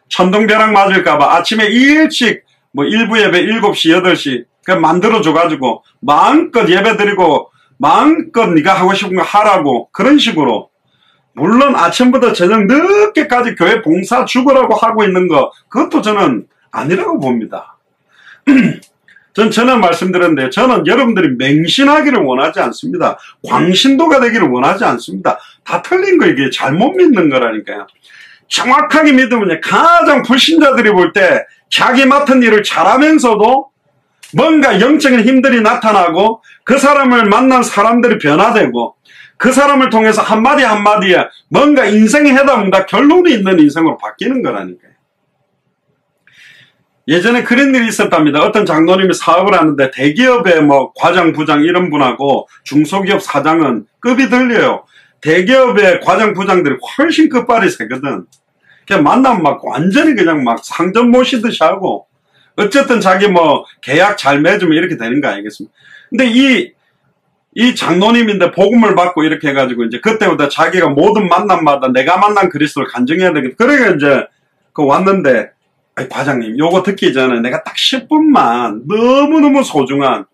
천둥벼락 맞을까봐 아침에 일찍 일부 예배 7시 8시 그냥 만들어줘가지고 마음껏 예배 드리고 마음껏 네가 하고 싶은 거 하라고, 그런 식으로. 물론 아침부터 저녁 늦게까지 교회 봉사 죽으라고 하고 있는 거, 그것도 저는 아니라고 봅니다. 저는 말씀드렸는데, 저는 여러분들이 맹신하기를 원하지 않습니다. 광신도가 되기를 원하지 않습니다. 다 틀린 거, 이게 잘못 믿는 거라니까요. 정확하게 믿으면 가장 불신자들이 볼 때 자기 맡은 일을 잘하면서도 뭔가 영적인 힘들이 나타나고, 그 사람을 만난 사람들이 변화되고, 그 사람을 통해서 한마디 한마디에 뭔가 인생의 해답과 결론이 있는 인생으로 바뀌는 거라니까요. 예전에 그런 일이 있었답니다. 어떤 장로님이 사업을 하는데 대기업의 과장, 부장 이런 분하고 중소기업 사장은 급이 들려요. 대기업의 과장, 부장들이 훨씬 끝발이 세거든. 그냥 만나면 완전히 그냥 상점 모시듯이 하고, 어쨌든 자기 계약 잘 맺으면 이렇게 되는 거 아니겠습니까? 근데 이 장로님인데 복음을 받고 이렇게 해가지고 이제 그때부터 자기가 모든 만남마다 내가 만난 그리스도를 간증해야 되겠다. 그러니까 이제 왔는데, 과장님, 요거 듣기 전에 내가 딱 10분만 너무너무 소중한,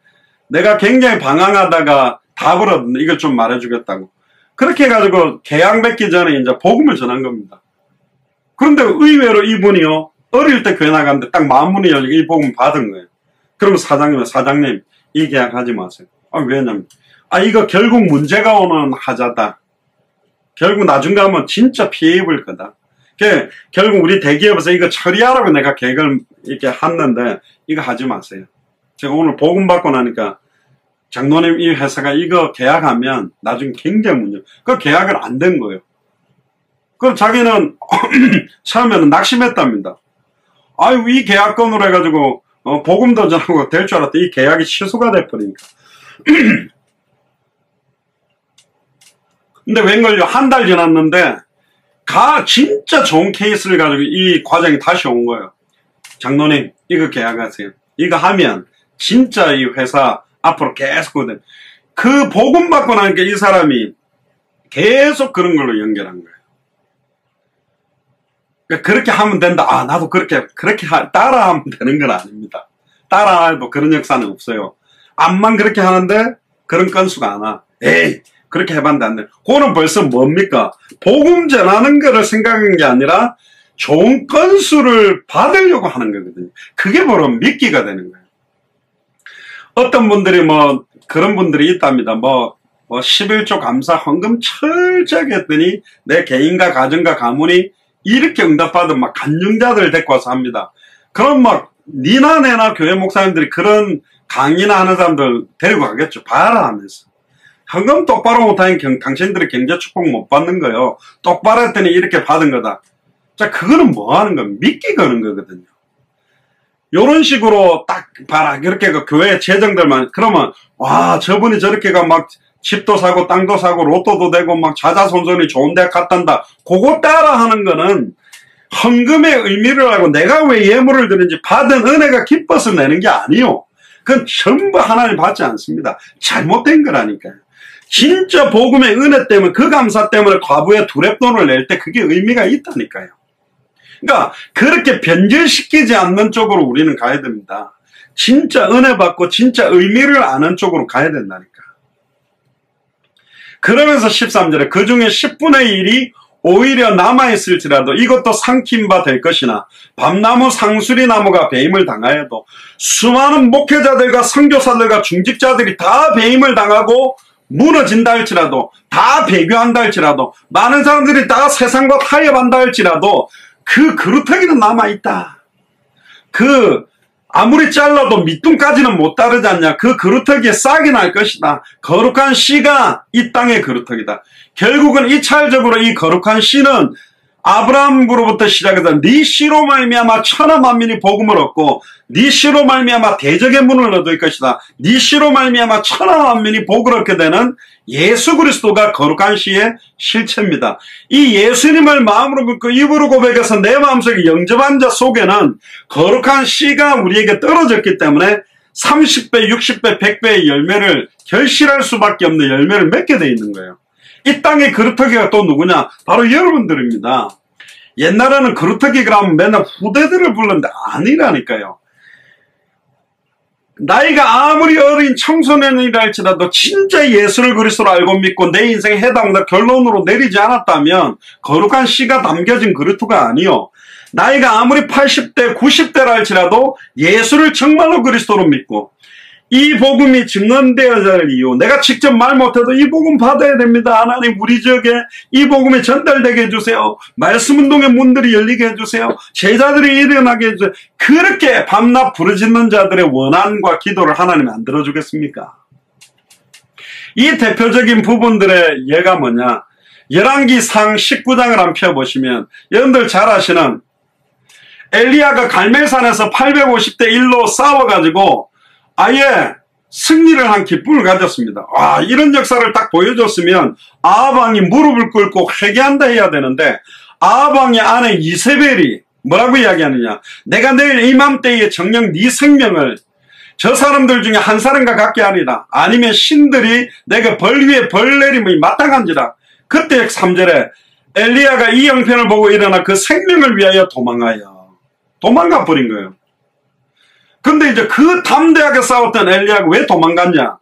내가 굉장히 방황하다가 답을 얻었는데 이걸 좀 말해주겠다고. 그렇게 해가지고 계약 맺기 전에 이제 복음을 전한 겁니다. 그런데 의외로 이분이요, 어릴 때 교회 나갔는데 딱 마음문이 열리고 이 복음 받은 거예요. 그러면 사장님, 이 계약 하지 마세요. 왜냐면, 이거 결국 문제가 오는 하자다. 결국 나중 가면 진짜 피해 입을 거다. 결국 우리 대기업에서 이거 처리하라고 내가 계획을 이렇게 했는데 이거 하지 마세요. 제가 오늘 복음 받고 나니까 장로님 이 회사가 이거 계약하면 나중에 굉장히 문제. 그 계약을 안 된 거예요. 그럼 자기는 처음에는 낙심했답니다. 이 계약건으로 해가지고 복음도 전하고 될 줄 알았더니 이 계약이 취소가 돼버리니까. 근데 웬걸요, 한 달 지났는데 진짜 좋은 케이스를 가지고 이 과장이 다시 온 거예요. 장로님, 이거 계약하세요. 이거 하면 진짜 이 회사 앞으로 계속 그 복음 받고 나니까 이 사람이 계속 그런 걸로 연결한 거예요. 그러니까 그렇게 하면 된다. 나도 그렇게 따라하면 되는 건 아닙니다. 따라해도 그런 역사는 없어요. 암만 그렇게 하는데 그런 건수가 안 와. 에이, 그렇게 해봤는데 안 돼. 그거는 벌써 뭡니까? 복음 전하는 거를 생각한 게 아니라 좋은 건수를 받으려고 하는 거거든요. 그게 바로 미끼가 되는 거예요. 어떤 분들이 그런 분들이 있답니다. 11조 감사 헌금 철저하게 했더니 내 개인과 가정과 가문이 이렇게 응답받은 간증자들을 데리고 와서 합니다. 그럼 니나 내나 교회 목사님들이 그런 강의나 하는 사람들 데리고 가겠죠. 봐라 하면서. 헌금 똑바로 못하면 당신들이 경제 축복 못 받는 거예요. 똑바로 했더니 이렇게 받은 거다. 자, 그거는 뭐 하는 거야? 미끼 거는 거거든요. 요런 식으로 딱 봐라. 이렇게 교회 재정들만, 그러면, 저분이 저렇게 집도 사고, 땅도 사고, 로또도 되고, 자자손손이 좋은 데 갔단다. 그거 따라 하는 거는 헌금의 의미를 알고 내가 왜 예물을 드는지 받은 은혜가 기뻐서 내는 게 아니요. 그건 전부 하나님 받지 않습니다. 잘못된 거라니까요. 진짜 복음의 은혜 때문에, 그 감사 때문에 과부의 두랩돈을 낼 때 그게 의미가 있다니까요. 그러니까 그렇게 변질시키지 않는 쪽으로 우리는 가야 됩니다. 진짜 은혜 받고 진짜 의미를 아는 쪽으로 가야 된다니까. 그러면서 13절에 그 중에 10분의 1이 오히려 남아있을지라도 이것도 삼킨 바 될 것이나 밤나무 상수리 나무가 배임을 당하여도 수많은 목회자들과 선교사들과 중직자들이 다 배임을 당하고 무너진다 할지라도, 다 배교한다 할지라도, 많은 사람들이 다 세상과 타협한다 할지라도 그 그루터기는 남아있다. 아무리 잘라도 밑둥까지는 못 따르지 않냐. 그 그루터기에 싹이 날 것이다. 거룩한 씨가 이 땅의 그루터기다. 결국은 이차적으로 이 거룩한 씨는 아브라함으로부터 시작해서 네 씨로 말미암아 천하 만민이 복음을 얻고 네 씨로 말미암아 대적의 문을 얻을 것이다. 네 씨로 말미암아 천하 만민이 복을 얻게 되는 예수 그리스도가 거룩한 씨의 실체입니다. 이 예수님을 마음으로 믿고 입으로 고백해서 내 마음속에 영접한 자 속에는 거룩한 씨가 우리에게 떨어졌기 때문에 30배, 60배, 100배의 열매를 결실할 수밖에 없는 열매를 맺게 돼 있는 거예요. 이 땅의 그루터기가 또 누구냐? 바로 여러분들입니다. 옛날에는 그루터기 그러면 맨날 후대들을 불렀는데 아니라니까요. 나이가 아무리 어린 청소년이라 할지라도 진짜 예수를 그리스도로 알고 믿고 내 인생에 해당한다 결론으로 내리지 않았다면 거룩한 씨가 담겨진 그루터기가 아니요. 나이가 아무리 80대, 90대라 할지라도 예수를 정말로 그리스도로 믿고 이 복음이 증언되어야 할 이유, 내가 직접 말 못해도 이 복음 받아야 됩니다. 하나님 우리 지역에 이 복음이 전달되게 해주세요. 말씀운동의 문들이 열리게 해주세요. 제자들이 일어나게 해주세요. 그렇게 밤낮 부르짖는 자들의 원한과 기도를 하나님이 안 들어주겠습니까? 이 대표적인 부분들의 예가 뭐냐? 열왕기상 19장을 한번 펴보시면 여러분들 잘 아시는 엘리야가 갈멜산에서 850대 1로 싸워가지고 아예 승리를 한 기쁨을 가졌습니다. 와, 이런 역사를 딱 보여줬으면 아합 왕이 무릎을 꿇고 회개한다 해야 되는데 아합 왕의 아내 이세벨이 뭐라고 이야기하느냐? 내가 내일 이맘때에 정녕 네 생명을 저 사람들 중에 한 사람과 같게 하리라. 아니면 신들이 내가 벌 위에 벌 내림이 마땅한지라. 그때 3절에 엘리야가 이 형편을 보고 일어나 그 생명을 위하여 도망가 버린 거예요. 근데 이제 그 담대하게 싸웠던 엘리야가 왜 도망갔냐?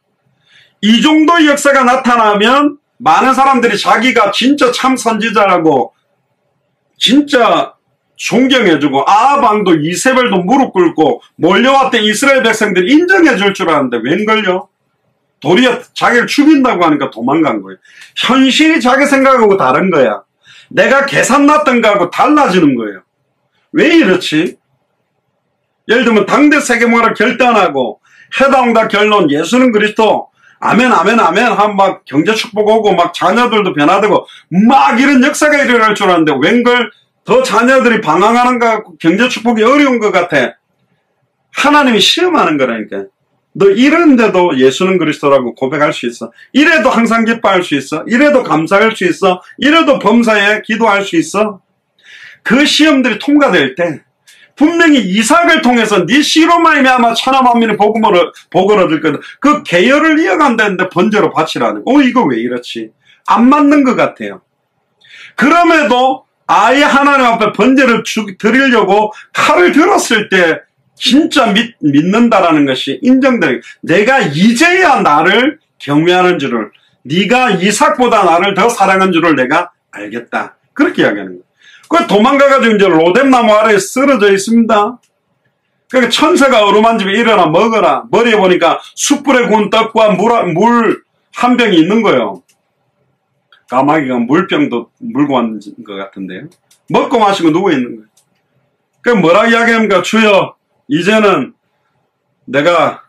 이 정도 역사가 나타나면 많은 사람들이 자기가 진짜 참 선지자라고 진짜 존경해주고 아합 왕도 이세벨도 무릎 꿇고 몰려왔던 이스라엘 백성들이 인정해줄 줄 알았는데 웬걸요? 도리어 자기를 죽인다고 하니까 도망간 거예요. 현실이 자기 생각하고 다른 거야. 내가 계산 났던 거하고 달라지는 거예요. 왜 이렇지? 예를 들면 당대 세계문화를 결단하고 해당다 결론 예수는 그리스도 아멘 아멘 아멘 하면 막 경제 축복 오고 막 자녀들도 변화되고 막 이런 역사가 일어날 줄 알았는데 웬걸 더 자녀들이 방황하는 것 같고 경제 축복이 어려운 것 같아. 하나님이 시험하는 거라니까. 너 이런데도 예수는 그리스도라고 고백할 수 있어. 이래도 항상 기뻐할 수 있어. 이래도 감사할 수 있어. 이래도 범사에 기도할 수 있어. 그 시험들이 통과될 때 분명히 이삭을 통해서 네 씨로 말미암아 천하 만민의 복을 얻을 거다. 그 계열을 이어간다는데 번제로 바치라는. 이거 왜 이렇지? 안 맞는 것 같아요. 그럼에도 아예 하나님 앞에 번제를 드리려고 칼을 들었을 때 진짜 믿는다라는 것이 인정되는. 내가 이제야 나를 경외하는 줄을, 네가 이삭보다 나를 더 사랑한 줄을 내가 알겠다. 그렇게 이야기하는 거예요. 그 도망가가지고 이제 로뎀나무 아래에 쓰러져 있습니다. 그러니까 천사가 어루만집에 일어나 먹어라. 머리에 보니까 숯불에 구운 떡과 물 한 병이 있는 거예요. 까마귀가 물병도 물고 왔는 것 같은데요. 먹고 마시고 누워있는 거예요. 그 뭐라 이야기합니까? 주여, 이제는 내가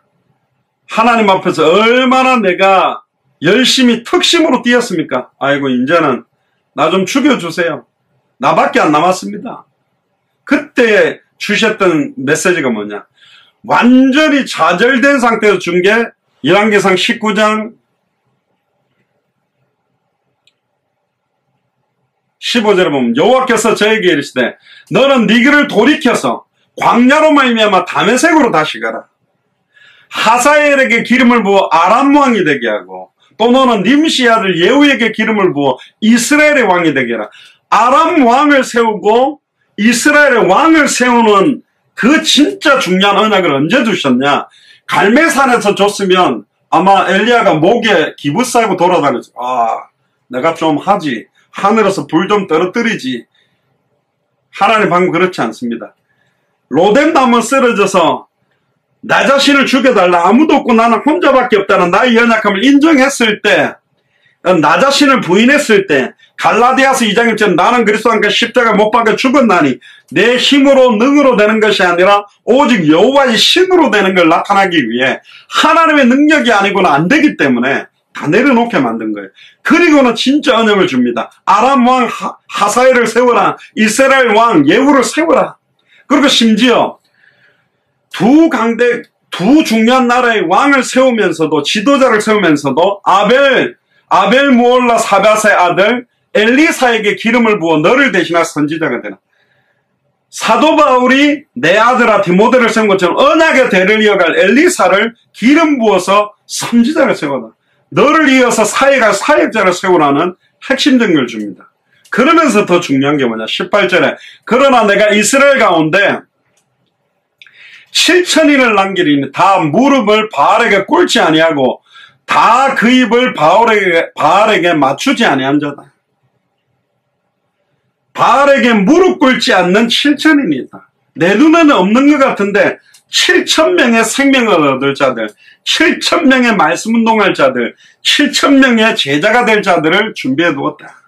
하나님 앞에서 얼마나 내가 열심히 특심으로 뛰었습니까? 아이고, 이제는 나 좀 죽여주세요. 나밖에 안 남았습니다. 그때 주셨던 메시지가 뭐냐? 완전히 좌절된 상태에서 준 게 열왕기상 19장 15절에 보면 여호와께서 저에게 이르시되 너는 네 길을 돌이켜서 광야로 말미암아 다메섹으로 다시 가라. 하사엘에게 기름을 부어 아람 왕이 되게 하고 또 너는 님시 아들 예후에게 기름을 부어 이스라엘의 왕이 되게 하라. 아람 왕을 세우고 이스라엘의 왕을 세우는 그 진짜 중요한 언약을 언제 주셨냐? 갈멜산에서 줬으면 아마 엘리야가 목에 기부 싸고 돌아다녔어. 내가 좀 하지 하늘에서 불 좀 떨어뜨리지. 하나님 방금 그렇지 않습니다. 로뎀 나무 쓰러져서 나 자신을 죽여달라, 아무도 없고 나는 혼자밖에 없다는 나의 연약함을 인정했을 때, 나 자신을 부인했을 때, 갈라디아서 2장처럼 나는 그리스도와 함께 십자가 못 박혀 죽었나니 내 힘으로 능으로 되는 것이 아니라 오직 여호와의 신으로 되는 걸 나타나기 위해 하나님의 능력이 아니고는 안 되기 때문에 다 내려놓게 만든 거예요. 그리고는 진짜 언약을 줍니다. 아람 왕 하사엘을 세워라, 이스라엘 왕 예후를 세워라. 그리고 심지어 두 중요한 나라의 왕을 세우면서도, 지도자를 세우면서도 아벨 무올라 사밧의 아들 엘리사에게 기름을 부어 너를 대신할 선지자가 되라. 사도 바울이 내 아들아 디모데를 세운 것처럼 언약의 대를 이어갈 엘리사를 기름 부어서 선지자를 세워라. 너를 이어서 사역할 사역자를 세우라는 핵심적인 걸 줍니다. 그러면서 더 중요한 게 뭐냐, 18절에 그러나 내가 이스라엘 가운데 7,000인을 남기리니 다 무릎을 바알에게 꿇지 아니하고 다 그 입을 바알에게 맞추지 아니한 자다. 바알에게 무릎 꿇지 않는 7,000인이다. 내 눈에는 없는 것 같은데 7,000명의 생명을 얻을 자들, 7,000명의 말씀 운동할 자들, 7,000명의 제자가 될 자들을 준비해 두었다.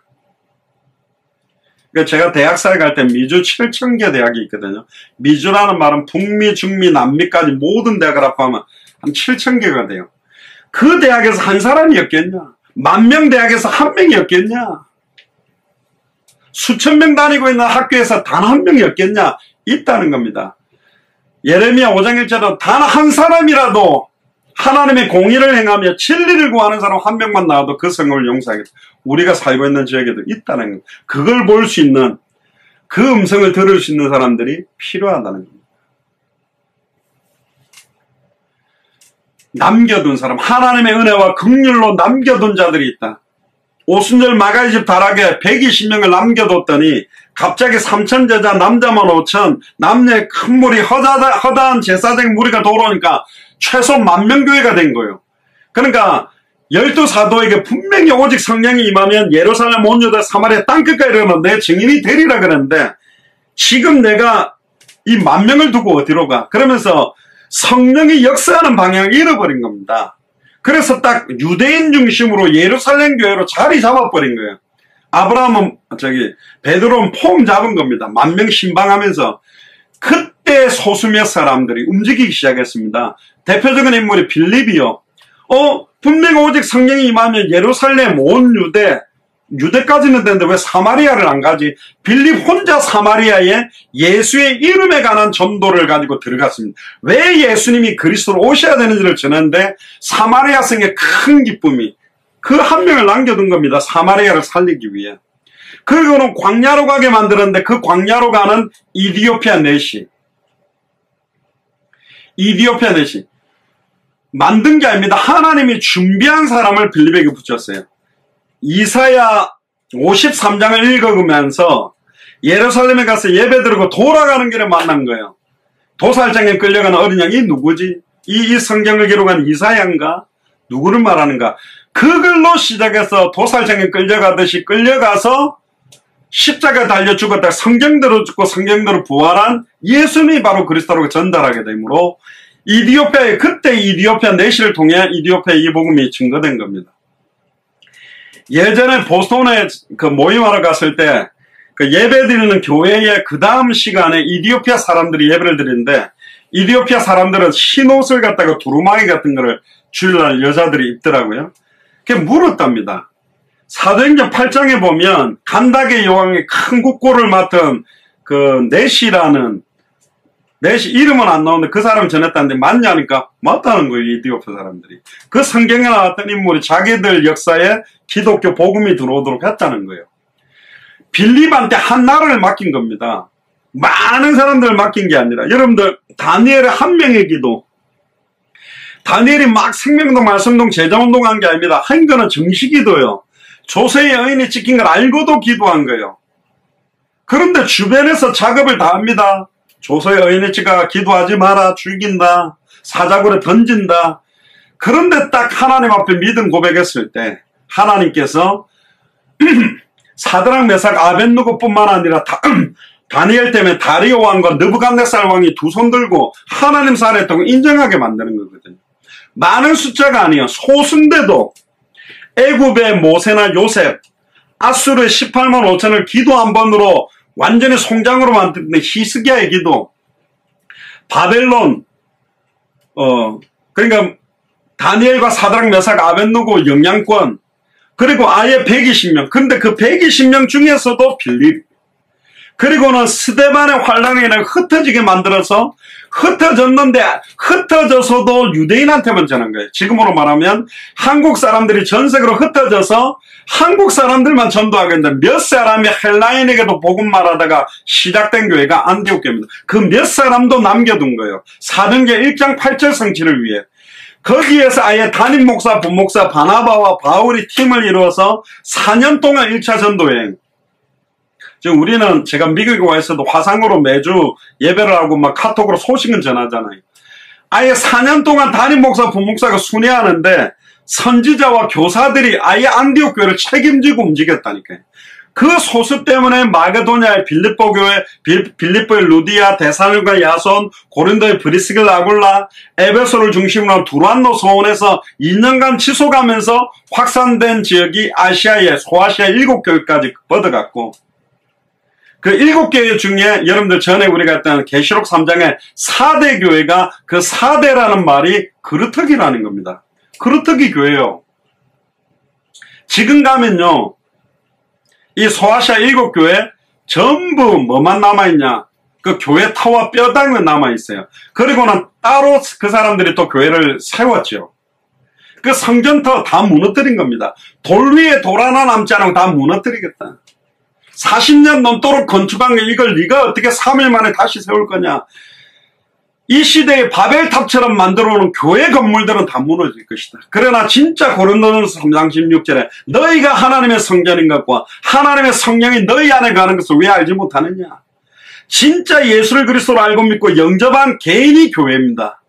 제가 대학사에 갈 때 미주 7,000개 대학이 있거든요. 미주라는 말은 북미, 중미, 남미까지 모든 대학을 합하면 한 7,000개가 돼요. 그 대학에서 한 사람이었겠냐? 10,000명 대학에서 한 명이었겠냐? 수천 명 다니고 있는 학교에서 단 한 명이었겠냐? 있다는 겁니다. 예레미야 5장 1절은 단 한 사람이라도 하나님의 공의를 행하며 진리를 구하는 사람 한 명만 나와도 그 성을 용서하겠다. 우리가 살고 있는 지역에도 있다는 겁니다. 그걸 볼 수 있는, 그 음성을 들을 수 있는 사람들이 필요하다는 겁니다. 남겨둔 사람, 하나님의 은혜와 긍휼로 남겨둔 자들이 있다. 오순절 마가의 집 다락에 120명을 남겨뒀더니 갑자기 3,000 제자, 남자만 5,000, 남녀의 큰 무리, 허다한 제사장 무리가 돌아오니까 최소 10,000명 교회가 된 거예요. 그러니까 12사도에게 분명히 오직 성령이 임하면 예루살렘, 온 유다, 사마리아 땅끝까지 이르면 내 증인이 되리라 그랬는데 지금 내가 이 10,000명을 두고 어디로 가? 그러면서 성령이 역사하는 방향을 잃어버린 겁니다. 그래서 딱 유대인 중심으로 예루살렘 교회로 자리 잡아버린 거예요. 아브라함은 베드로는 폼 잡은 겁니다. 10,000명 신방하면서. 그때 소수 몇 사람들이 움직이기 시작했습니다. 대표적인 인물이 빌립이요. 분명 오직 성령이 임하면 예루살렘, 온 유대까지는 되는데 왜 사마리아를 안 가지? 빌립 혼자 사마리아에 예수의 이름에 관한 전도를 가지고 들어갔습니다. 왜 예수님이 그리스도로 오셔야 되는지를 전하는데 사마리아 성의 큰 기쁨이 그 한 명을 남겨둔 겁니다. 사마리아를 살리기 위해. 그리고는 광야로 가게 만들었는데 그 광야로 가는 이디오피아 넷이 만든 게 아닙니다. 하나님이 준비한 사람을 빌립에게 붙였어요. 이사야 53장을 읽어보면서 예루살렘에 가서 예배드리고 돌아가는 길에 만난 거예요. 도살장에 끌려가는 어린 양이 누구지? 이 성경을 기록한 이사야인가? 누구를 말하는가? 그걸로 시작해서 도살장에 끌려가듯이 끌려가서 십자가에 달려 죽었다 성경대로 죽고 성경대로 부활한 예수님이 바로 그리스도로 전달하게 되므로 그때 이디오피아 내시를 통해 이디오피아 이 복음이 증거된 겁니다. 예전에 보스턴에 그 모임하러 갔을 때 그 예배 드리는 교회의 그 다음 시간에 이디오피아 사람들이 예배를 드리는데 이디오피아 사람들은 흰 옷을 갖다가 두루마기 같은 거를 주일날 여자들이 입더라고요. 그게 물었답니다. 사도행전 8장에 보면 간다게 여왕의 큰 국고를 맡은 그 넷이 이름은 안 나오는데 그 사람을 전했다는데 맞냐니까 맞다는 거예요. 이디오피아 사람들이. 그 성경에 나왔던 인물이 자기들 역사에 기독교 복음이 들어오도록 했다는 거예요. 빌립한테 한 나라를 맡긴 겁니다. 많은 사람들을 맡긴 게 아니라 여러분들 다니엘의 한 명의 기도, 다니엘이 막 생명동 말씀동 제자운동한 게 아닙니다. 한 거는 정식기도요. 조세의 여인이 찍힌 걸 알고도 기도한 거예요. 그런데 주변에서 작업을 다 합니다. 조세의 여인이 찍어가 기도하지 마라, 죽인다, 사자굴에 던진다. 그런데 딱 하나님 앞에 믿음 고백했을 때 하나님께서 사드락 메삭 아벳느고뿐만 아니라 다니엘 때문에 다리오 왕과 느부갓네살 왕이 두 손 들고 하나님 살아있다고 인정하게 만드는 거거든요. 많은 숫자가 아니에요. 소수인데도 애굽의 모세나 요셉, 아수르의 18만 5천을 기도 한 번으로 완전히 송장으로 만드는데 히스기야의 기도, 바벨론, 그러니까 다니엘과 사드락 메삭 아벳느고 영향권, 그리고 아예 120명. 근데 그 120명 중에서도 빌립, 그리고는 스데반의 환란에는 흩어지게 만들어서 흩어졌는데 흩어져서도 유대인한테만 전한 거예요. 지금으로 말하면 한국 사람들이 전 세계로 흩어져서 한국 사람들만 전도하겠는데 몇 사람이 헬라인에게도 복음 말하다가 시작된 교회가 안디옥 교회입니다. 그 몇 사람도 남겨둔 거예요. 사도행전 1장 8절 성취를 위해. 거기에서 아예 담임 목사, 분목사 바나바와 바울이 팀을 이루어서 4년 동안 1차 전도여행. 지금 우리는 제가 미국에 와 있어도 화상으로 매주 예배를 하고 막 카톡으로 소식은 전하잖아요. 아예 4년 동안 담임 목사, 분목사가 순회하는데 선지자와 교사들이 아예 안디옥 교회를 책임지고 움직였다니까요. 그 소수 때문에 마게도냐의 빌립보 교회, 빌립보의 루디아, 데살로니가 야손, 고린도의 브리스길라 아굴라, 에베소를 중심으로 한 두란노 소원에서 2년간 지속하면서 확산된 지역이 아시아의 소아시아 7교회까지 뻗어갔고, 그 7교회 중에 여러분들 전에 우리가 했던 계시록 3장의 4대 교회가 그 4대라는 말이 그루터기라는 겁니다. 그루터기 교회요. 지금 가면요, 이 소아시아 7교회 전부 뭐만 남아있냐? 그 교회 터와 뼈다귀만 남아있어요. 그리고는 따로 그 사람들이 또 교회를 세웠죠. 그 성전터 다 무너뜨린 겁니다. 돌 위에 돌 하나 남지 않고 다 무너뜨리겠다. 40년 넘도록 건축한 게 이걸 네가 어떻게 3일 만에 다시 세울 거냐? 이 시대의 바벨탑처럼 만들어 놓은 교회 건물들은 다 무너질 것이다. 그러나 진짜 고린도전서 3장 16절에 너희가 하나님의 성전인 것과 하나님의 성령이 너희 안에 가는 것을 왜 알지 못하느냐? 진짜 예수를 그리스도로 알고 믿고 영접한 개인이 교회입니다.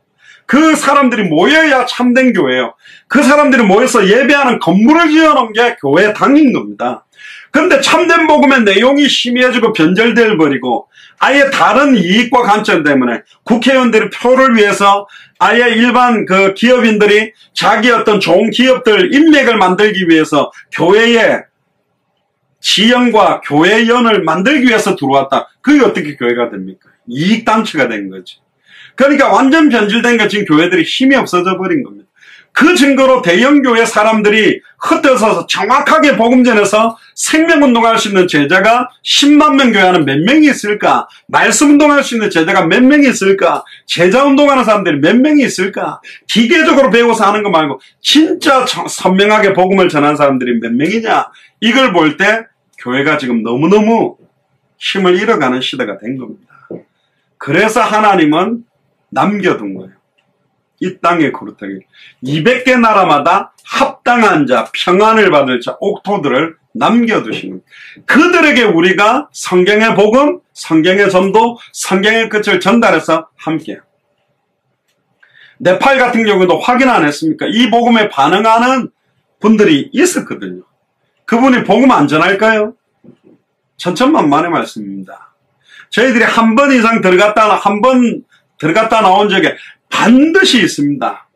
그 사람들이 모여야 참된 교회예요. 그 사람들이 모여서 예배하는 건물을 지어놓은 게 교회 당인 겁니다. 그런데 참된 복음의 내용이 희미해지고 변절되어 버리고 아예 다른 이익과 관점 때문에 국회의원들이 표를 위해서 아예 일반 그 기업인들이 자기 어떤 좋은 기업들 인맥을 만들기 위해서 교회의 지형과 교회연을 만들기 위해서 들어왔다. 그게 어떻게 교회가 됩니까? 이익단체가 된 거지. 그러니까 완전 변질된 게 지금 교회들이 힘이 없어져 버린 겁니다. 그 증거로 대형교회 사람들이 흩어져서 정확하게 복음 전해서 생명운동할 수 있는 제자가 10만 명 교회하는 몇 명이 있을까? 말씀운동할 수 있는 제자가 몇 명이 있을까? 제자운동하는 사람들이 몇 명이 있을까? 기계적으로 배워서 하는 거 말고 진짜 선명하게 복음을 전하는 사람들이 몇 명이냐? 이걸 볼 때 교회가 지금 너무너무 힘을 잃어가는 시대가 된 겁니다. 그래서 하나님은 남겨둔 거예요. 이 땅의 그루터기 200개 나라마다 합당한 자, 평안을 받을 자, 옥토들을 남겨두신 겁니다. 그들에게 우리가 성경의 복음, 성경의 전도, 성경의 끝을 전달해서 함께해요. 네팔 같은 경우도 확인 안 했습니까? 이 복음에 반응하는 분들이 있었거든요. 그분이 복음 안 전할까요? 천천만만의 말씀입니다. 저희들이 한 번 이상 한 번 들어갔다 나온 적에 반드시 있습니다.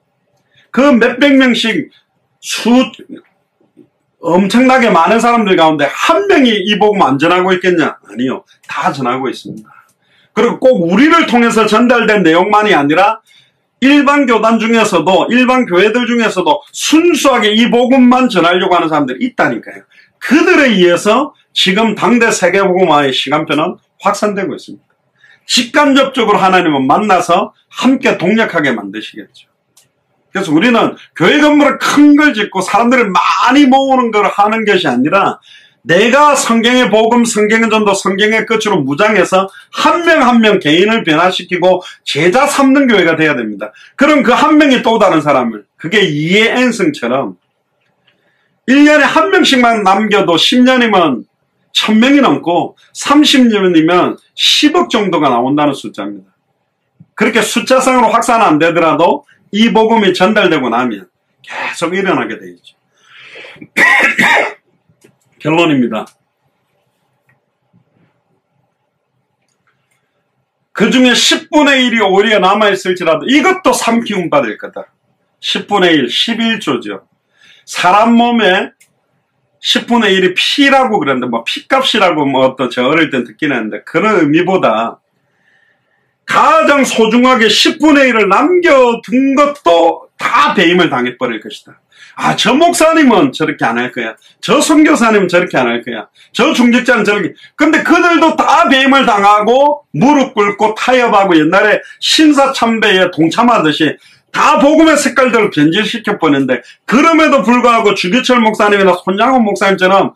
그 몇백 명씩 엄청나게 많은 사람들 가운데 한 명이 이 복음 안 전하고 있겠냐? 아니요. 다 전하고 있습니다. 그리고 꼭 우리를 통해서 전달된 내용만이 아니라 일반 교단 중에서도, 일반 교회들 중에서도 순수하게 이 복음만 전하려고 하는 사람들이 있다니까요. 그들에 의해서 지금 당대 세계복음화의 시간표는 확산되고 있습니다. 직간접적으로 하나님은 만나서 함께 동력하게 만드시겠죠. 그래서 우리는 교회 건물을 큰 걸 짓고 사람들을 많이 모으는 걸 하는 것이 아니라 내가 성경의 복음, 성경의 전도, 성경의 끝으로 무장해서 한 명 한 명 개인을 변화시키고 제자 삼는 교회가 돼야 됩니다. 그럼 그 한 명이 또 다른 사람을, 그게 이해 앤성처럼 1년에 한 명씩만 남겨도 10년이면 1000명이 넘고 30년이면 10억 정도가 나온다는 숫자입니다. 그렇게 숫자상으로 확산 안 되더라도 이 복음이 전달되고 나면 계속 일어나게 되겠죠. 결론입니다. 그 중에 10분의 1이 오히려 남아있을지라도 이것도 삼키움 받을 거다. 10분의 1, 11조죠. 사람 몸에 10분의 1이 피라고 그랬는데, 뭐, 피값이라고 또 저 어릴 때 듣긴 했는데, 그런 의미보다 가장 소중하게 10분의 1을 남겨둔 것도 다 배임을 당해버릴 것이다. 아, 저 목사님은 저렇게 안 할 거야. 저 선교사님은 저렇게 안 할 거야. 저 중직자는 저렇게. 근데 그들도 다 배임을 당하고 무릎 꿇고 타협하고 옛날에 신사참배에 동참하듯이 다 복음의 색깔들을 변질시켜 버렸는데, 그럼에도 불구하고 주기철 목사님이나 손양원 목사님처럼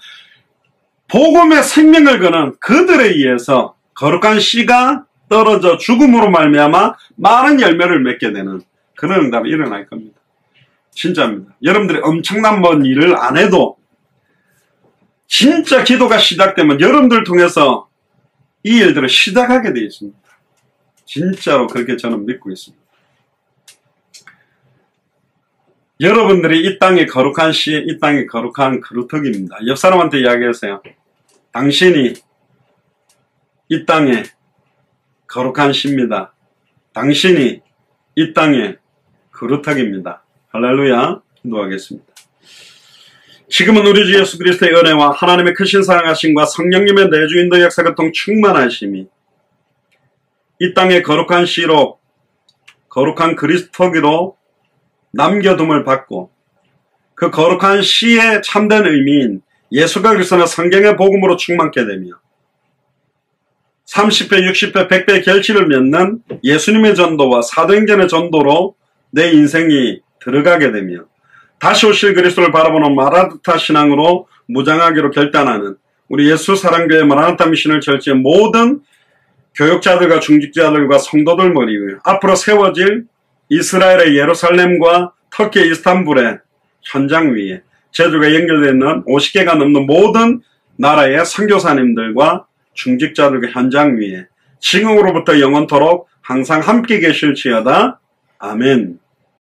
복음의 생명을 거는 그들에 의해서 거룩한 씨가 떨어져 죽음으로 말미암아 많은 열매를 맺게 되는 그런 응답이 일어날 겁니다. 진짜입니다. 여러분들이 엄청난 먼 일을 안 해도 진짜 기도가 시작되면 여러분들 통해서 이 일들을 시작하게 되어 있습니다. 진짜로 그렇게 저는 믿고 있습니다. 여러분들이 이 땅의 거룩한 씨, 이 땅의 거룩한 그루터기입니다. 옆 사람한테 이야기하세요. 당신이 이 땅의 거룩한 씨입니다. 당신이 이 땅의 그루터기입니다. 할렐루야. 기도하겠습니다. 지금은 우리 주 예수 그리스도의 은혜와 하나님의 크신 사랑하심과 성령님의 내주인도 역사교통 충만하심이 이 땅의 거룩한 씨로, 거룩한 그리스도기로 남겨둠을 받고, 그 거룩한 씨의 참된 의미인 예수가 그리스도는 성경의 복음으로 충만케 되며 30배, 60배, 100배의 결실을 맺는 예수님의 전도와 사도행전의 전도로 내 인생이 들어가게 되며 다시 오실 그리스도를 바라보는 마라나타 신앙으로 무장하기로 결단하는 우리 예수 사랑교회 마라나타 미션을 절지의 모든 교육자들과 중직자들과 성도들 머리 위에 앞으로 세워질 이스라엘의 예루살렘과 터키의 이스탄불의 현장 위에 제주가 연결되어 있는 50개가 넘는 모든 나라의 선교사님들과 중직자들과 현장 위에 지금으로부터 영원토록 항상 함께 계실지어다. 아멘.